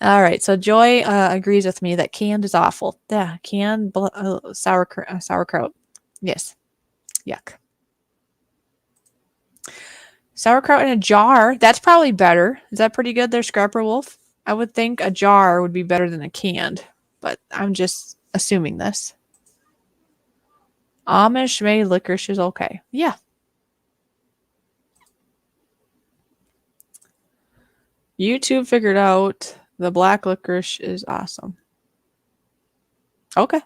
All right, so Joy agrees with me that canned is awful. Yeah, canned sauerkraut. Yes, yuck. Sauerkraut in a jar, that's probably better. Is that pretty good there, Scrapper Wolf? I would think a jar would be better than a canned, but I'm just assuming this. Amish made licorice is okay. Yeah. YouTube figured out the black licorice is awesome. Okay.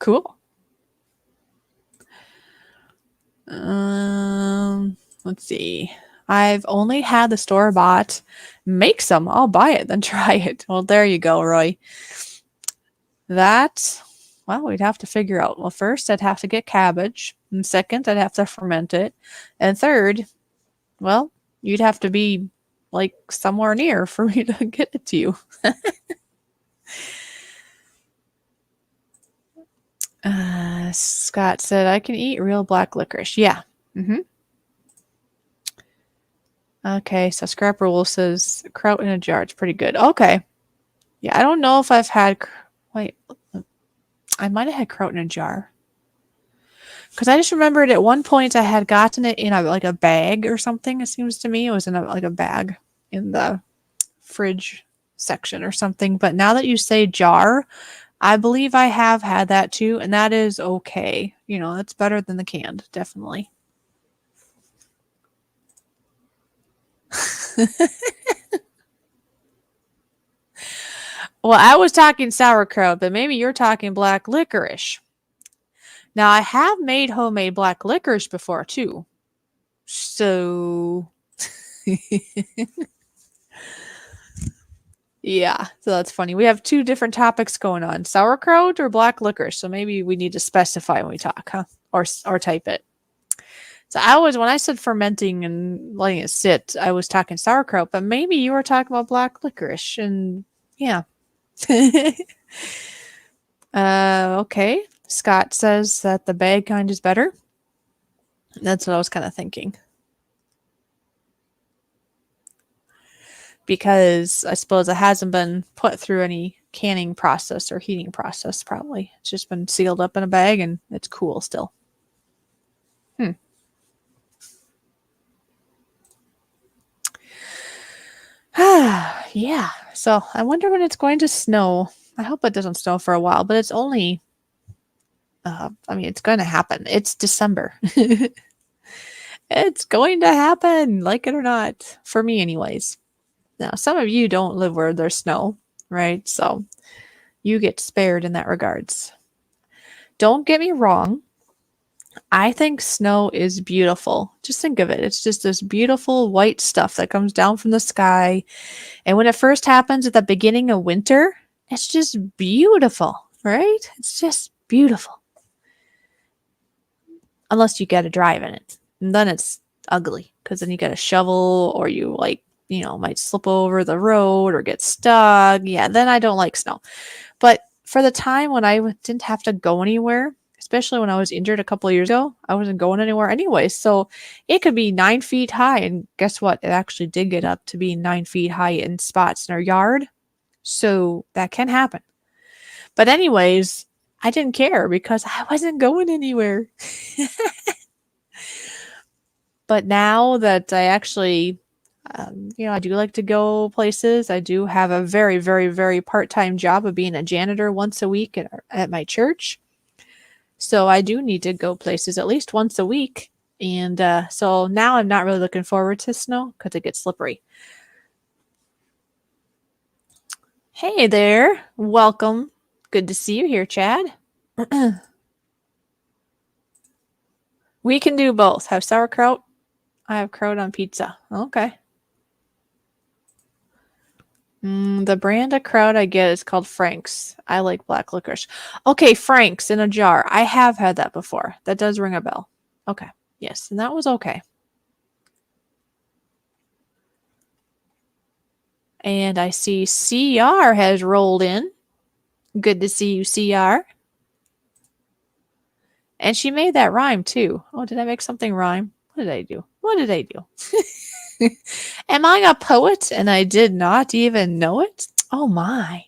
Cool. Let's see. I've only had the store-bought. Make some. I'll buy it, then try it. Well, there you go, Roy. Well, we'd have to figure out. Well, first, I'd have to get cabbage. And second, I'd have to ferment it. And third, well, you'd have to be, like, somewhere near for me to get it to you. Scott said, I can eat real black licorice. Yeah. Okay, so Scrapper Wolf says kraut in a jar. It's pretty good. Okay. Yeah, I don't know if I've had. Wait, I might have had kraut in a jar. Because I just remembered at one point I had gotten it in a bag or something. It seems to me it was in a bag in the fridge section or something. But now that you say jar, I believe I have had that too, and that is okay. That's better than the canned, definitely. Well, I was talking sauerkraut, but maybe you're talking black licorice. Now, I have made homemade black licorice before too. So, yeah, so that's funny. We have two different topics going on: sauerkraut or black licorice. So maybe we need to specify when we talk, huh? Or type it. So when I said fermenting and letting it sit, I was talking sauerkraut, but maybe you were talking about black licorice, and yeah. Okay. Scott says that the bag kind is better. That's what I was kind of thinking. Because I suppose it hasn't been put through any canning process or heating process, probably. It's just been sealed up in a bag and it's cool still. Yeah. So I wonder when it's going to snow. I hope it doesn't snow for a while, but it's only, it's going to happen. It's December. It's going to happen, like it or not, for me, anyways. Now, some of you don't live where there's snow, right? So you get spared in that regards. Don't get me wrong. I think snow is beautiful. Just think of it. It's just this beautiful white stuff that comes down from the sky. And when it first happens at the beginning of winter, it's just beautiful, right? It's just beautiful. Unless you get to drive in it. And then it's ugly because then you get a shovel or you might slip over the road or get stuck. Yeah, then I don't like snow. But for the time when I didn't have to go anywhere, especially when I was injured a couple of years ago, I wasn't going anywhere anyway. So it could be 9 feet high. And guess what? It actually did get up to be 9 feet high in spots in our yard. So that can happen. But anyways, I didn't care because I wasn't going anywhere. But now that I actually, I do like to go places. I do have a very, very, very part-time job of being a janitor once a week at my church. So I do need to go places at least once a week. And so now I'm not really looking forward to snow because it gets slippery. Hey there. Welcome. Good to see you here, Chad. We can do both. Have sauerkraut. I have kraut on pizza. Okay. The brand of kraut I get is called Frank's. I like black licorice. Okay, Frank's in a jar. I have had that before. That does ring a bell. Okay. Yes, and that was okay. And I see CR has rolled in. Good to see you, CR. And she made that rhyme too. Oh, did I make something rhyme? What did I do? Am I a poet and I did not even know it? Oh my.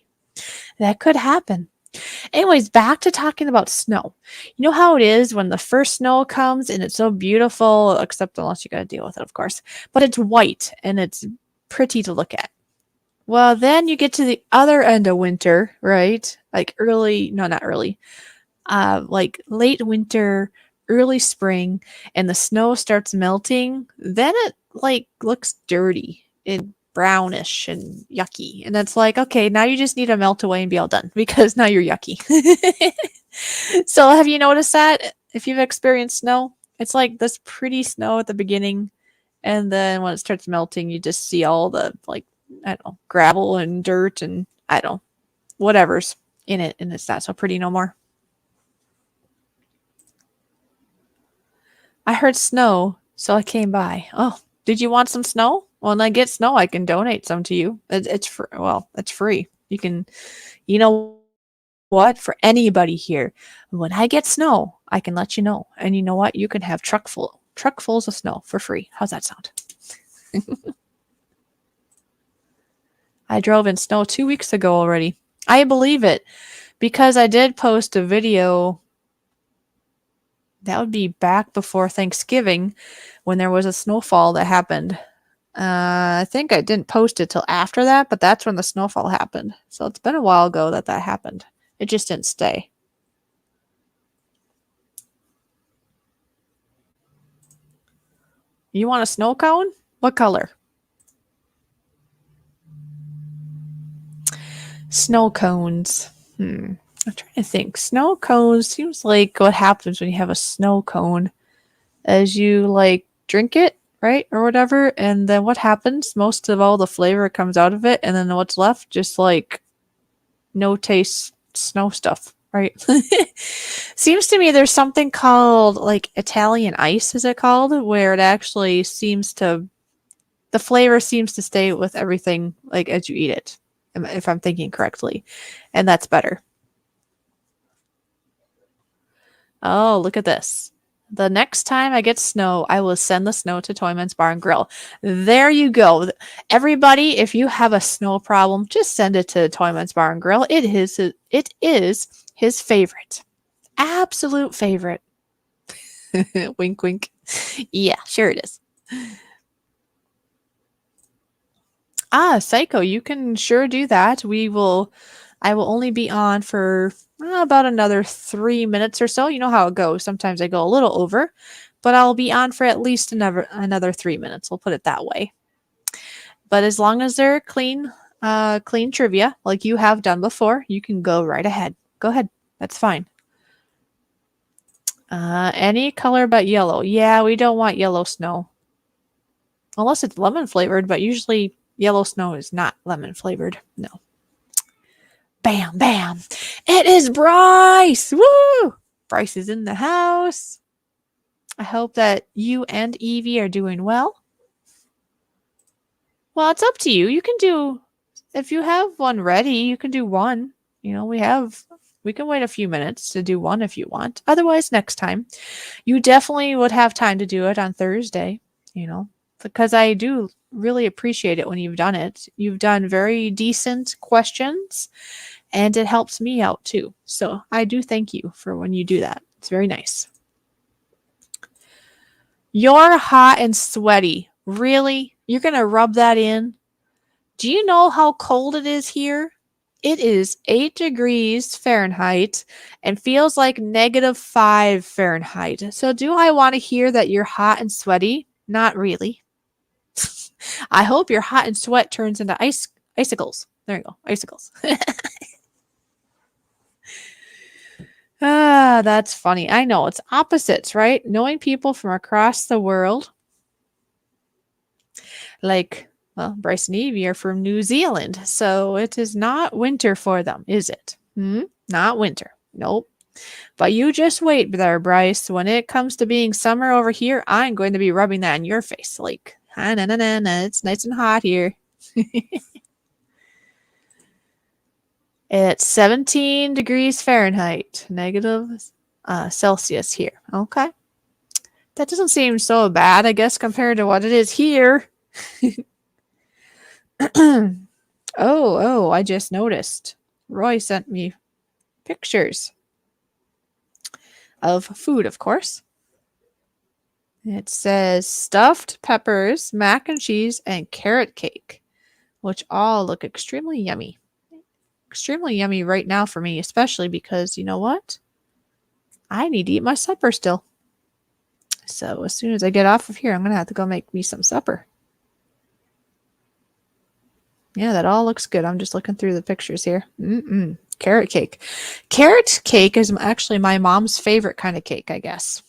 That could happen. Anyways, back to talking about snow. You know how it is when the first snow comes and it's so beautiful, except unless you got to deal with it, of course. But it's white and it's pretty to look at. Well, then you get to the other end of winter, right? Like like late winter, early spring, and the snow starts melting. Then it looks dirty and brownish and yucky. And it's like, okay, now you just need to melt away and be all done because now you're yucky. So have you noticed that? If you've experienced snow, it's like this pretty snow at the beginning. And then when it starts melting, you just see all the I don't know, gravel and dirt and I don't know, whatever's in it. And it's not so pretty no more. I heard snow, so I came by. Oh, did you want some snow? Well, when I get snow, I can donate some to you. It's free. You can, you know what? For anybody here, when I get snow, I can let you know. And you know what? You can have truckfuls of snow for free. How's that sound? I drove in snow 2 weeks ago already. I believe it because I did post a video. That would be back before Thanksgiving when there was a snowfall that happened. I think I didn't post it till after that, but that's when the snowfall happened. So it's been a while ago that happened. It just didn't stay. You want a snow cone? What color? Snow cones. I'm trying to think. Snow cones seems like what happens when you have a snow cone. As you like drink it, right? Or whatever, and then what happens? Most of all the flavor comes out of it, and then what's left? Just like no taste snow stuff, right? Seems to me there's something called like Italian ice, is it called? Where it actually seems to, the flavor seems to stay with everything like as you eat it, if I'm thinking correctly. And that's better. Oh, look at this. The next time I get snow, I will send the snow to Toyman's Bar and Grill. There you go. Everybody, if you have a snow problem, just send it to Toyman's Bar and Grill. It is his favorite. Absolute favorite. Wink, wink. Yeah, sure it is. Psycho, you can sure do that. I will only be on for about another 3 minutes or so. You know how it goes. Sometimes I go a little over, but I'll be on for at least another 3 minutes. We'll put it that way. But as long as they're clean trivia, like you have done before, you can go right ahead. Go ahead. That's fine. Any color but yellow. Yeah, we don't want yellow snow. Unless it's lemon flavored, but usually yellow snow is not lemon flavored. No. Bam, bam. It is Bryce. Woo! Bryce is in the house. I hope that you and Evie are doing well. Well, it's up to you. You can do, if you have one ready, you can do one. You know, we can wait a few minutes to do one if you want. Otherwise, next time. You definitely would have time to do it on Thursday, you know, because I do really appreciate it when you've done it. You've done very decent questions. And it helps me out too. So I do thank you for when you do that. It's very nice. You're hot and sweaty. Really? You're going to rub that in? Do you know how cold it is here? It is 8 degrees Fahrenheit and feels like -5 Fahrenheit. So do I want to hear that you're hot and sweaty? Not really. I hope your hot and sweat turns into icicles. There you go. Icicles. That's funny. I know, it's opposites, right? Knowing people from across the world. Like, well, Bryce and Evie are from New Zealand, so it is not winter for them, is it? Not winter. Nope. But you just wait there, Bryce. When it comes to being summer over here, I'm going to be rubbing that in your face. Like, it's nice and hot here. It's 17 degrees Fahrenheit, negative Celsius here. Okay. That doesn't seem so bad, I guess, compared to what it is here. Oh, I just noticed. Roy sent me pictures of food, of course. It says stuffed peppers, mac and cheese, and carrot cake, which all look extremely yummy. Extremely yummy right now for me, especially because you know what? I need to eat my supper still. So as soon as I get off of here, I'm going to have to go make me some supper. Yeah, that all looks good. I'm just looking through the pictures here. Carrot cake. Carrot cake is actually my mom's favorite kind of cake, I guess.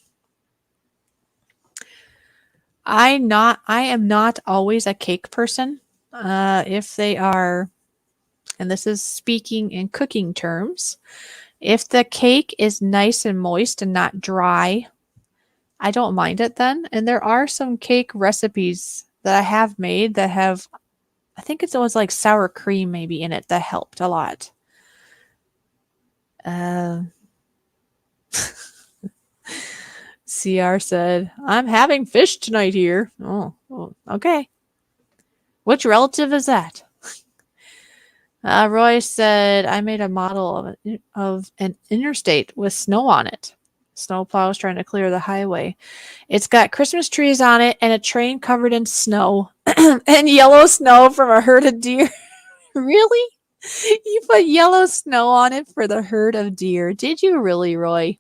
I am not always a cake person. If they are, and this is speaking in cooking terms, if the cake is nice and moist and not dry, I don't mind it then. And there are some cake recipes that I have made that have, I think it was like sour cream maybe in it that helped a lot. Uh, CR said, I'm having fish tonight here. Oh, okay. Which relative is that? Roy said, I made a model of an interstate with snow on it. Snowplows trying to clear the highway. It's got Christmas trees on it and a train covered in snow and yellow snow from a herd of deer. Really? You put yellow snow on it for the herd of deer. Did you really, Roy?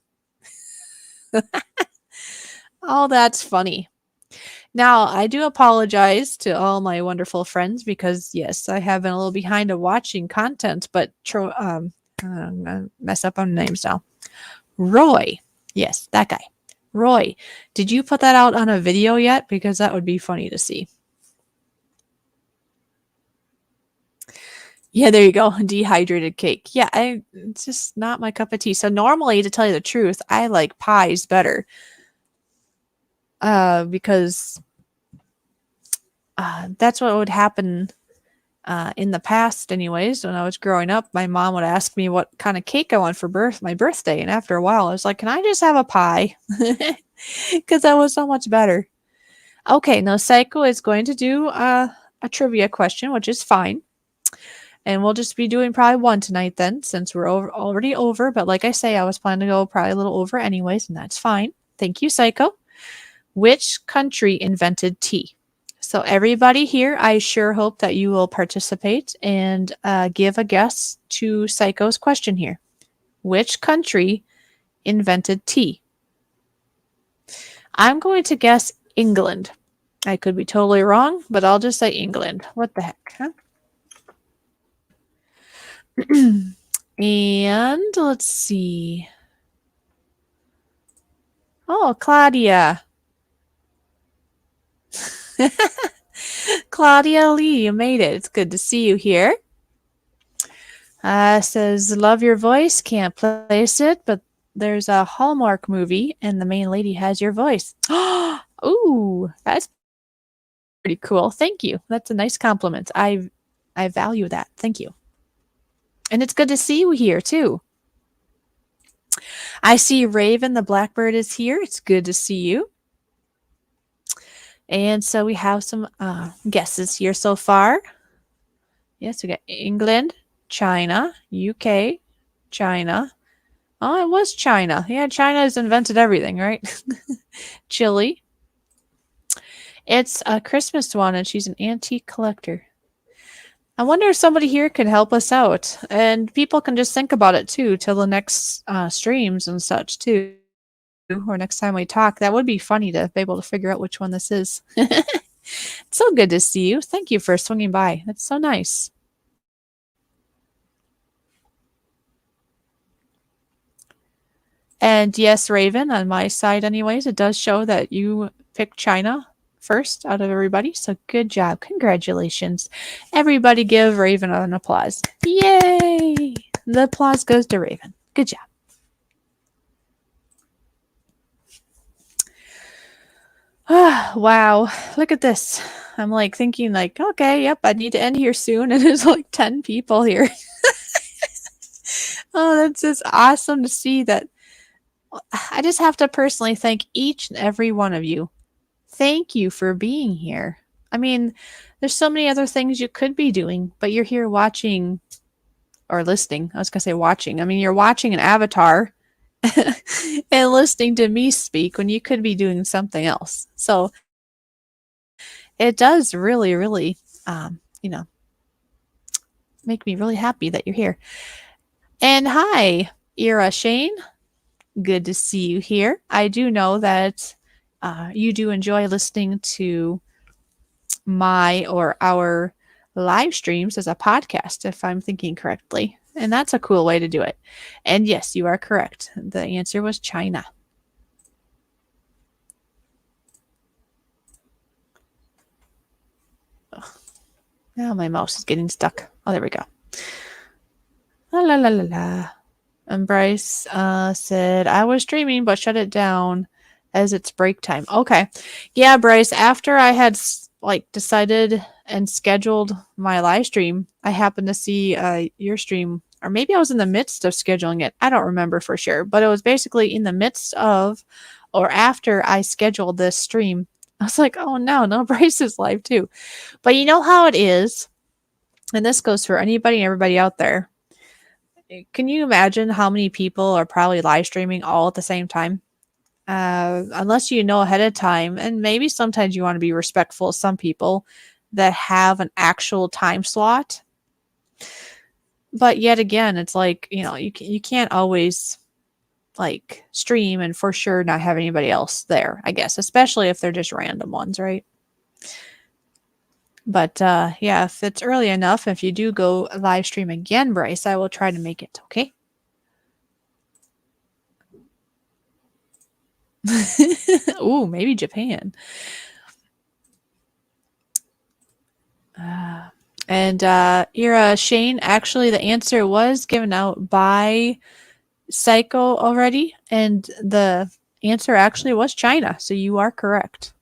Oh, that's funny. Now, I do apologize to all my wonderful friends because, yes, I have been a little behind of watching content, but I'm gonna mess up on names now. Roy. Yes, that guy. Roy, did you put that out on a video yet? Because that would be funny to see. Yeah, there you go. Dehydrated cake. Yeah, it's just not my cup of tea. So normally, to tell you the truth, I like pies better. Because that's what would happen in the past anyways. When I was growing up, my mom would ask me what kind of cake I want for my birthday. And after a while, I was like, can I just have a pie? Because that was so much better. Okay, now Psycho is going to do a trivia question, which is fine. And we'll just be doing probably one tonight then, since we're already over. But like I say, I was planning to go probably a little over anyways, and that's fine. Thank you, Psycho. Which country invented tea? So everybody here, I sure hope that you will participate and give a guess to Psycho's question here. Which country invented tea? I'm going to guess England. I could be totally wrong, but I'll just say England. What the heck, huh? And let's see. Oh, Claudia. Claudia Lee, you made it. It's good to see you here. Says, love your voice, can't place it, but there's a Hallmark movie and the main lady has your voice. Ooh, that's pretty cool. Thank you. That's a nice compliment. I value that. Thank you. And it's good to see you here too. I see Raven the Blackbird is here. It's good to see you. And so we have some guesses here so far. Yes, we got England, China, UK, China. Oh, it was China. Yeah, China has invented everything, right? Chile. It's a Christmas one, and she's an antique collector. I wonder if somebody here could help us out. And people can just think about it, too, till the next streams and such, too. Or next time we talk. That would be funny to be able to figure out which one this is. It's so good to see you. Thank you for swinging by. That's so nice. And yes, Raven, on my side anyways, it does show that you picked China first out of everybody. So good job. Congratulations. Everybody give Raven an applause. Yay! The applause goes to Raven. Good job. Wow. Look at this. I'm like thinking like, okay, yep, I need to end here soon. And there's like 10 people here. Oh, that's just awesome to see that. I just have to personally thank each and every one of you. Thank you for being here. I mean, there's so many other things you could be doing, but you're here watching or listening. I was going to say watching. I mean, you're watching an avatar and listening to me speak when you could be doing something else. So it does really, really, make me really happy that you're here. And hi, Ira Shane. Good to see you here. I do know that you do enjoy listening to my or our live streams as a podcast, if I'm thinking correctly. And that's a cool way to do it. And yes, you are correct. The answer was China. Now my mouse is getting stuck. Oh, there we go. La la la la la. And Bryce said, I was streaming, but shut it down as it's break time. Okay. Yeah, Bryce, after I had decided and scheduled my live stream, I happened to see your stream or maybe I was in the midst of scheduling it. I don't remember for sure, but it was basically in the midst of or after I scheduled this stream. I was like, oh no, Bryce is live too. But you know how it is, and this goes for anybody and everybody out there. Can you imagine how many people are probably live streaming all at the same time? Unless you know ahead of time, and maybe sometimes you want to be respectful of some people that have an actual time slot. But yet again, it's like, you can't always like stream and for sure not have anybody else there, I guess, especially if they're just random ones, right? But yeah, if it's early enough, if you do go live stream again, Bryce, I will try to make it, okay? Ooh, maybe Japan. And Ira, Shane, actually the answer was given out by Psycho already, and the answer actually was China, so you are correct.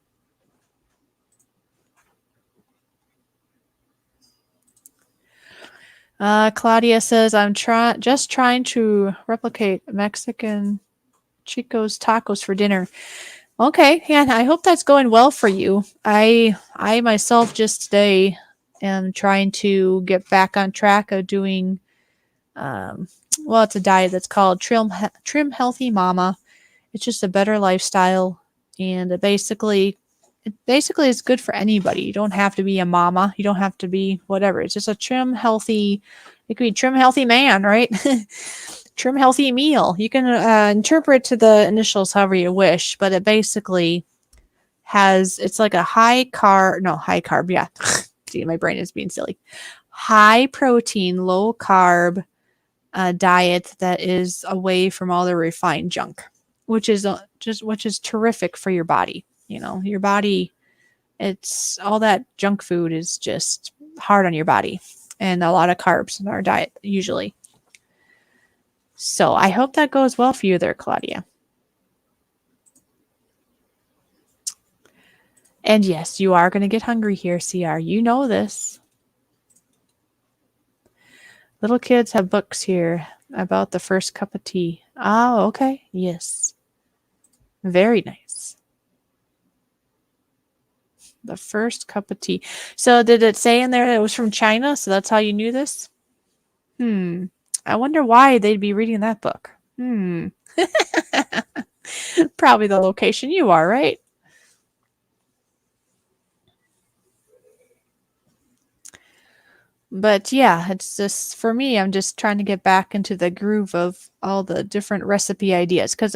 Claudia says, I'm just trying to replicate Mexican Chico's tacos for dinner. Okay, yeah, I hope that's going well for you. I myself just today am trying to get back on track of doing, well, it's a diet that's called Trim Healthy Mama. It's just a better lifestyle, and it basically is good for anybody. You don't have to be a mama. You don't have to be whatever. It's just a trim healthy. It could be trim healthy man, right? Trim healthy meal. You can interpret to the initials however you wish, but it basically it's like a high carb. Yeah, see, my brain is being silly. High protein, low carb diet that is away from all the refined junk, which is terrific for your body. Your body, it's all that junk food is just hard on your body, and a lot of carbs in our diet usually. So I hope that goes well for you there, Claudia. And yes, you are going to get hungry here, CR. You know this. Little kids have books here about the first cup of tea. Oh, okay. Yes. Very nice. The first cup of tea. So did it say in there that it was from China? So that's how you knew this? I wonder why they'd be reading that book. Probably the location you are, right? But yeah, it's just for me, I'm just trying to get back into the groove of all the different recipe ideas because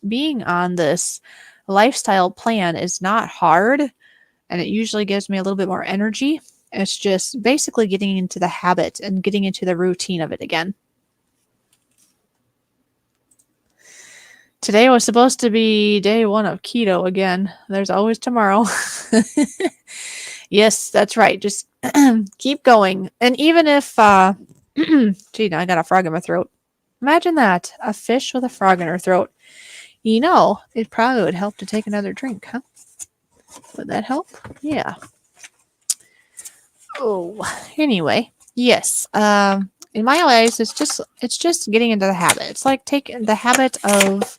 being on this lifestyle plan is not hard, and it usually gives me a little bit more energy. It's just basically getting into the habit and getting into the routine of it again. Today was supposed to be day 1 of keto again. There's always tomorrow. Yes, that's right. Just keep going. And even if, gee, now I got a frog in my throat. Imagine that. A fish with a frog in her throat. It probably would help to take another drink, huh? Would that help? Yeah. Oh, anyway, yes. In my eyes, it's just getting into the habit. It's like taking the habit of,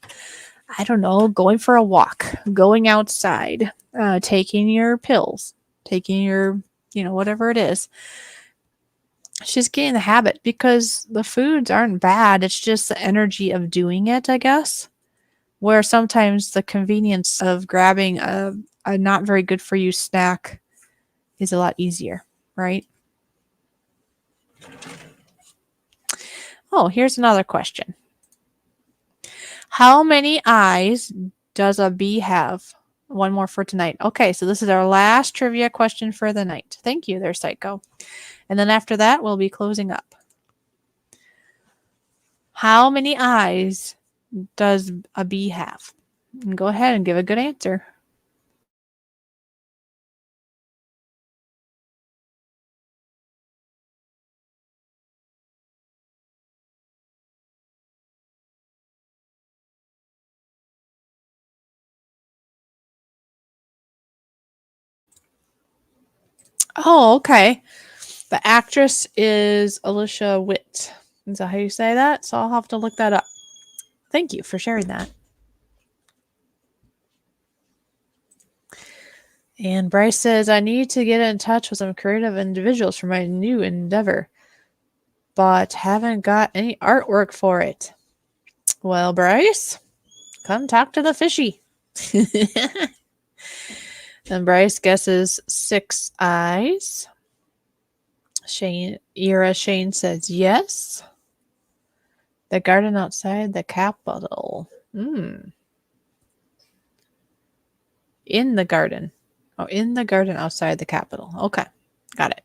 I don't know, going for a walk, going outside, taking your pills, taking your, whatever it is. It's just getting the habit because the foods aren't bad. It's just the energy of doing it, I guess. Where sometimes the convenience of grabbing a not very good for you snack is a lot easier, right? Oh, here's another question. How many eyes does a bee have? One more for tonight. Okay, so this is our last trivia question for the night. Thank you there, Psycho. And then after that, we'll be closing up. How many eyes does a bee have? And go ahead and give a good answer. Oh, okay. The actress is Alicia Witt. Is that how you say that? So I'll have to look that up. Thank you for sharing that. And Bryce says, I need to get in touch with some creative individuals for my new endeavor, but haven't got any artwork for it. Well, Bryce, come talk to the Fishy. And Bryce guesses 6 eyes. Shane says yes. The garden outside the Capitol. In the garden. Oh, in the garden outside the Capitol. Okay, got it.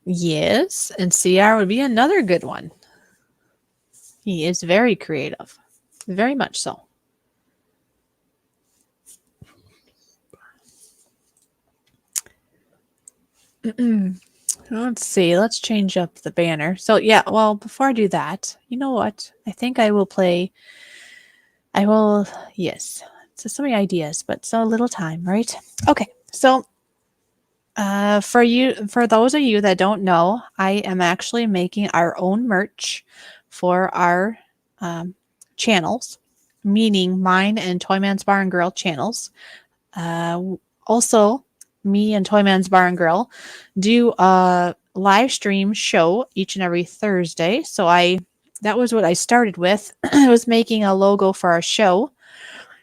Yes, and CR would be another good one. He is very creative. Very much so. Let's see. Let's change up the banner. So, yeah, well, before I do that, you know what? I think I will play. Yes. So many ideas, but so little time, right? Okay. So, for those of you that don't know, I am actually making our own merch for our channels, meaning mine and Toyman's Bar and Grill channels. Also, me and Toyman's Bar and Grill do a live stream show each and every Thursday. So that was what I started with. I was making a logo for our show,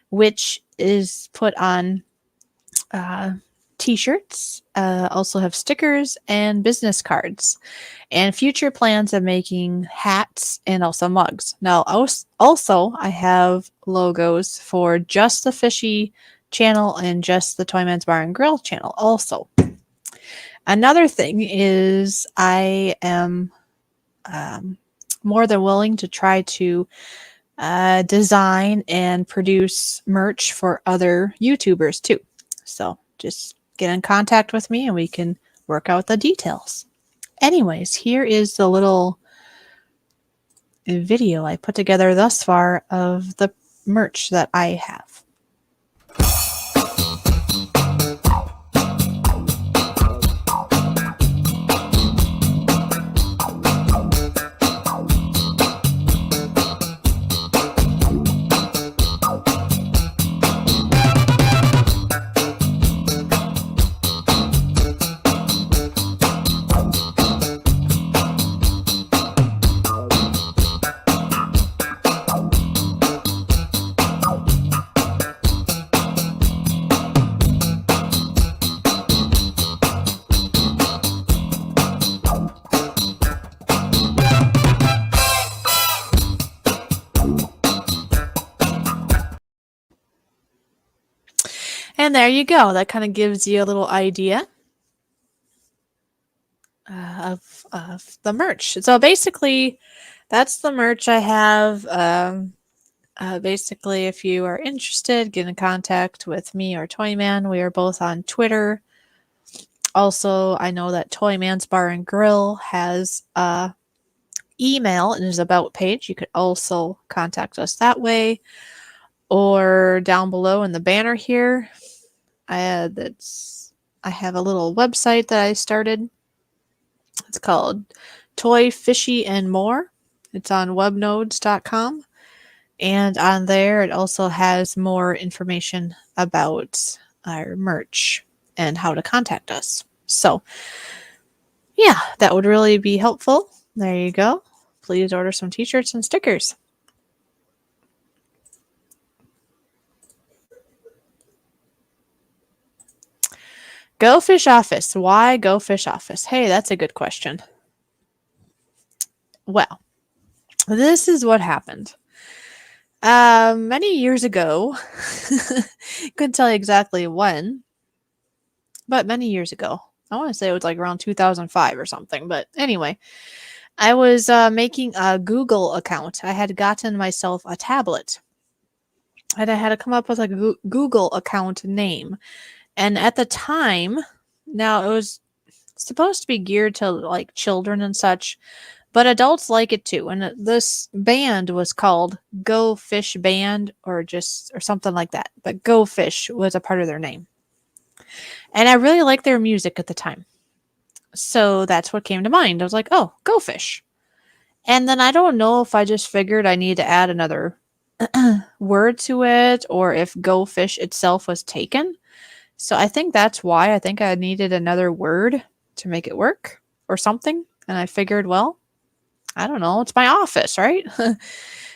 which is put on t-shirts, also have stickers and business cards, and future plans of making hats and also mugs. Now, also I have logos for just the Fishy channel and just the Toyman's Bar and Grill channel also. Another thing is I am more than willing to try to design and produce merch for other YouTubers too. So just get in contact with me and we can work out the details. Anyways, here is the little video I put together thus far of the merch that I have. And there you go. That kind of gives you a little idea of the merch. So basically, that's the merch I have. Basically, if you are interested, get in contact with me or Toyman. We are both on Twitter. Also, I know that Toyman's Bar and Grill has a email and his about page. You could also contact us that way, or down below in the banner here. I have a little website that I started. It's called Toy, Fishy, and More. It's on webnodes.com. And on there, it also has more information about our merch and how to contact us. So, yeah, that would really be helpful. There you go. Please order some t-shirts and stickers. Go Fish Office. Why Go Fish Office? Hey, that's a good question. Well, this is what happened. Many years ago, couldn't tell you exactly when, but many years ago. I want to say it was like around 2005 or something. But anyway, I was making a Google account. I had gotten myself a tablet. And I had to come up with a Google account name. And at the time, now it was supposed to be geared to like children and such, but adults like it too. And this band was called Go Fish Band or something like that. But Go Fish was a part of their name. And I really liked their music at the time. So that's what came to mind. I was like, oh, Go Fish. And then I don't know if I just figured I need to add another word to it or if Go Fish itself was taken. So I think that's why I think I needed another word to make it work or something. And I figured, well, I don't know, it's my office, right?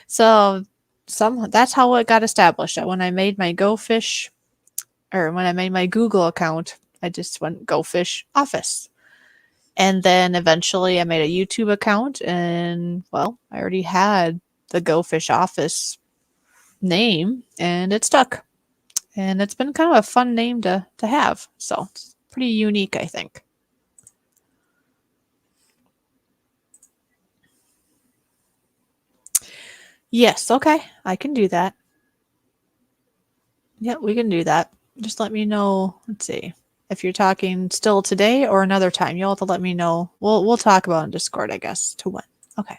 So that's how it got established. That when I made my Go Fish or when I made my Google account, I just went Go Fish Office. And then eventually I made a YouTube account and well, I already had the Go Fish Office name and it stuck. And it's been kind of a fun name to have. So it's pretty unique, I think. Yes, okay. I can do that. Yeah, we can do that. Just let me know. Let's see. If you're talking still today or another time, you'll have to let me know. We'll talk about it in Discord, I guess, to when. Okay.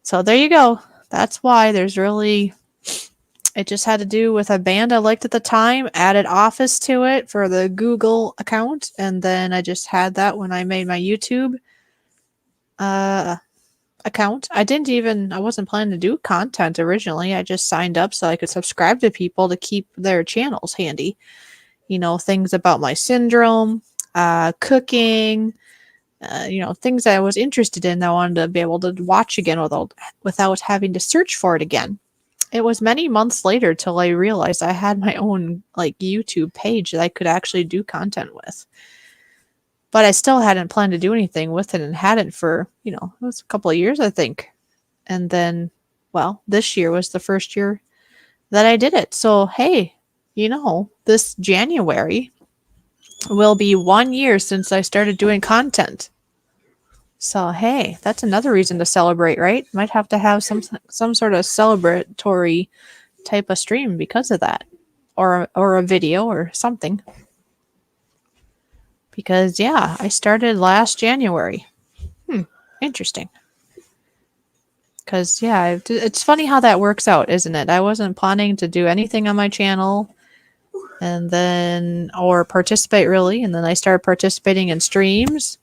So there you go. That's why there's really it just had to do with a band I liked at the time, added Office to it for the Google account, and then I just had that when I made my YouTube account. I wasn't planning to do content originally. I just signed up so I could subscribe to people to keep their channels handy. You know, things about my syndrome, cooking, things that I was interested in that I wanted to be able to watch again without having to search for it again. It was many months later till I realized I had my own like YouTube page that I could actually do content with. But I still hadn't planned to do anything with it and hadn't for, it was a couple of years, I think. And then, well, this year was the first year that I did it. So, hey, this January will be 1 year since I started doing content. So, hey, that's another reason to celebrate, right? Might have to have some sort of celebratory type of stream because of that, or a video or something. Because yeah, I started last January. Interesting. Because yeah, it's funny how that works out, isn't it? I wasn't planning to do anything on my channel, and then or participate really, and then I started participating in streams.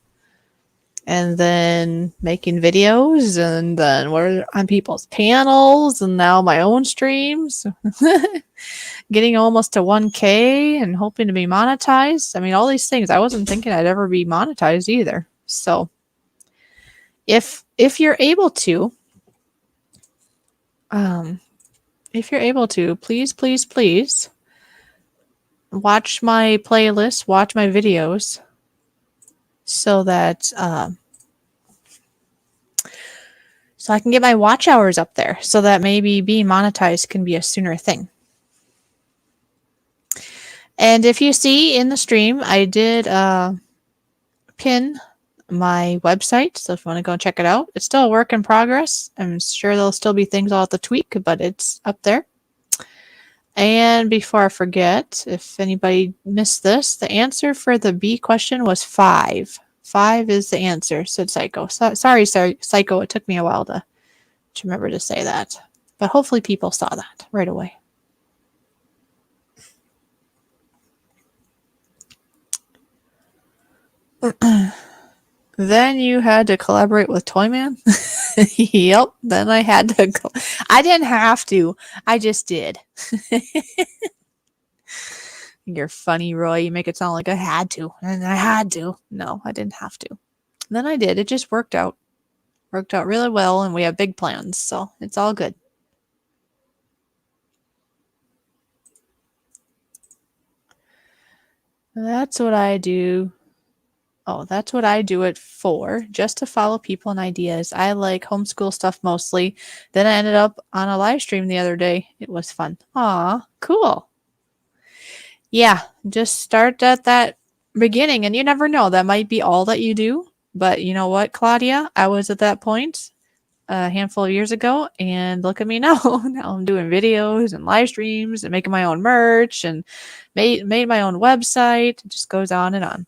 And then making videos, and then we're on people's panels, and now my own streams. Getting almost to 1K and hoping to be monetized. I mean, all these things. I wasn't thinking I'd ever be monetized either. So, if you're able to, please watch my playlist, watch my videos, so that so I can get my watch hours up there, so that maybe being monetized can be a sooner thing. And if you see in the stream, I did pin my website. So if you want to go check it out, it's still a work in progress. I'm sure there'll still be things I'll have to tweak, but it's up there. And before I forget, if anybody missed this, the answer for the B question was 5. 5 is the answer, said Psycho. Sorry, Psycho. It took me a while to remember to say that. But hopefully people saw that right away. Then you had to collaborate with Toyman? Yep, then I had to. I didn't have to. I just did. You're funny, Roy. You make it sound like I had to. And I had to. No, I didn't have to. Then I did. It just worked out. Worked out really well, and we have big plans, so it's all good. That's what I do. Oh, that's what I do it for, just to follow people and ideas. I like homeschool stuff mostly. Then I ended up on a live stream the other day. It was fun. Aw, cool. Yeah, just start at that beginning, and you never know. That might be all that you do. But you know what, Claudia? I was at that point a handful of years ago, and look at me now. Now I'm doing videos and live streams and making my own merch and made my own website. It just goes on and on.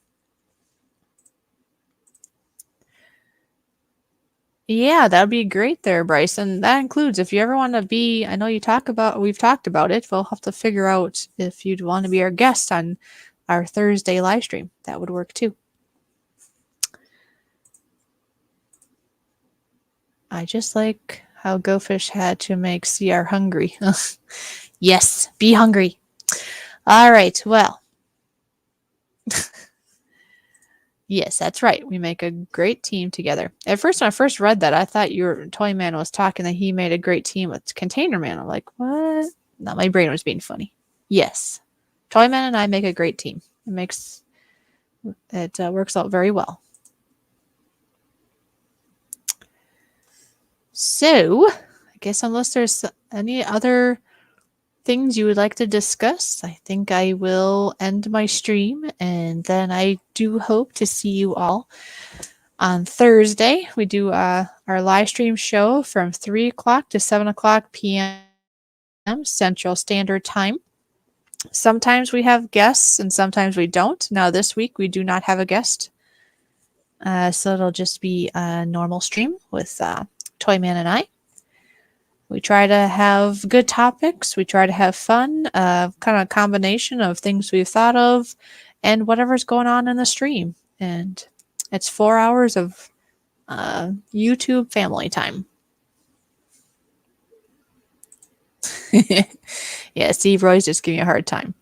Yeah, that'd be great there, Bryce. And that includes if you ever want to be, I know we've talked about it. We'll have to figure out if you'd want to be our guest on our Thursday live stream. That would work too. I just like how GoFish had to make CR hungry. Yes, be hungry. All right, well. Yes, that's right. We make a great team together. At first, when I first read that, I thought your Toy Man was talking that he made a great team with Container Man. I'm like, what? No, my brain was being funny. Yes, Toy Man and I make a great team. It works out very well. So, I guess unless there's any other things you would like to discuss, I think I will end my stream, and then I do hope to see you all on Thursday. We do our live stream show from 3 o'clock to 7 o'clock p.m. Central Standard Time. Sometimes we have guests and sometimes we don't. Now, this week we do not have a guest. So it'll just be a normal stream with Toyman and I. We try to have good topics. We try to have fun, kind of a combination of things we've thought of and whatever's going on in the stream. And it's 4 hours of YouTube family time. Yeah, Steve Roy's just giving me a hard time.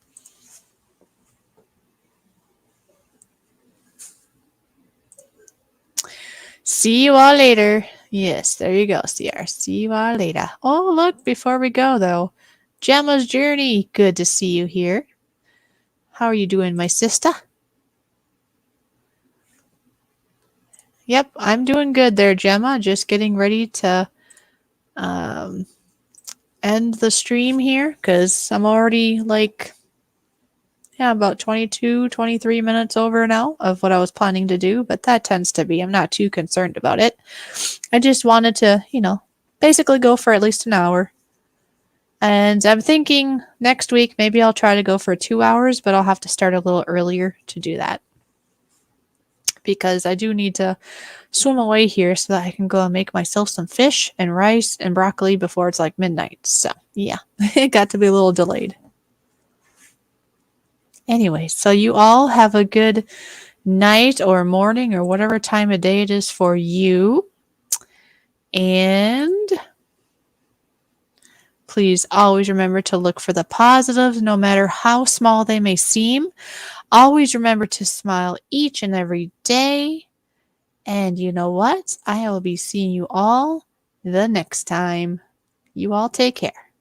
See you all later. Yes, there you go, CR. See you all later. Oh, look, before we go, though, Gemma's Journey. Good to see you here. How are you doing, my sister? Yep, I'm doing good there, Gemma. Just getting ready to end the stream here because I'm already about 22, 23 minutes over now of what I was planning to do, but that tends to be, I'm not too concerned about it. I just wanted to, basically go for at least an hour. And I'm thinking next week, maybe I'll try to go for 2 hours, but I'll have to start a little earlier to do that. Because I do need to swim away here so that I can go and make myself some fish and rice and broccoli before it's like midnight. So, yeah, it got to be a little delayed. Anyway, so you all have a good night or morning or whatever time of day it is for you. And please always remember to look for the positives, no matter how small they may seem. Always remember to smile each and every day. And you know what? I will be seeing you all the next time. You all take care.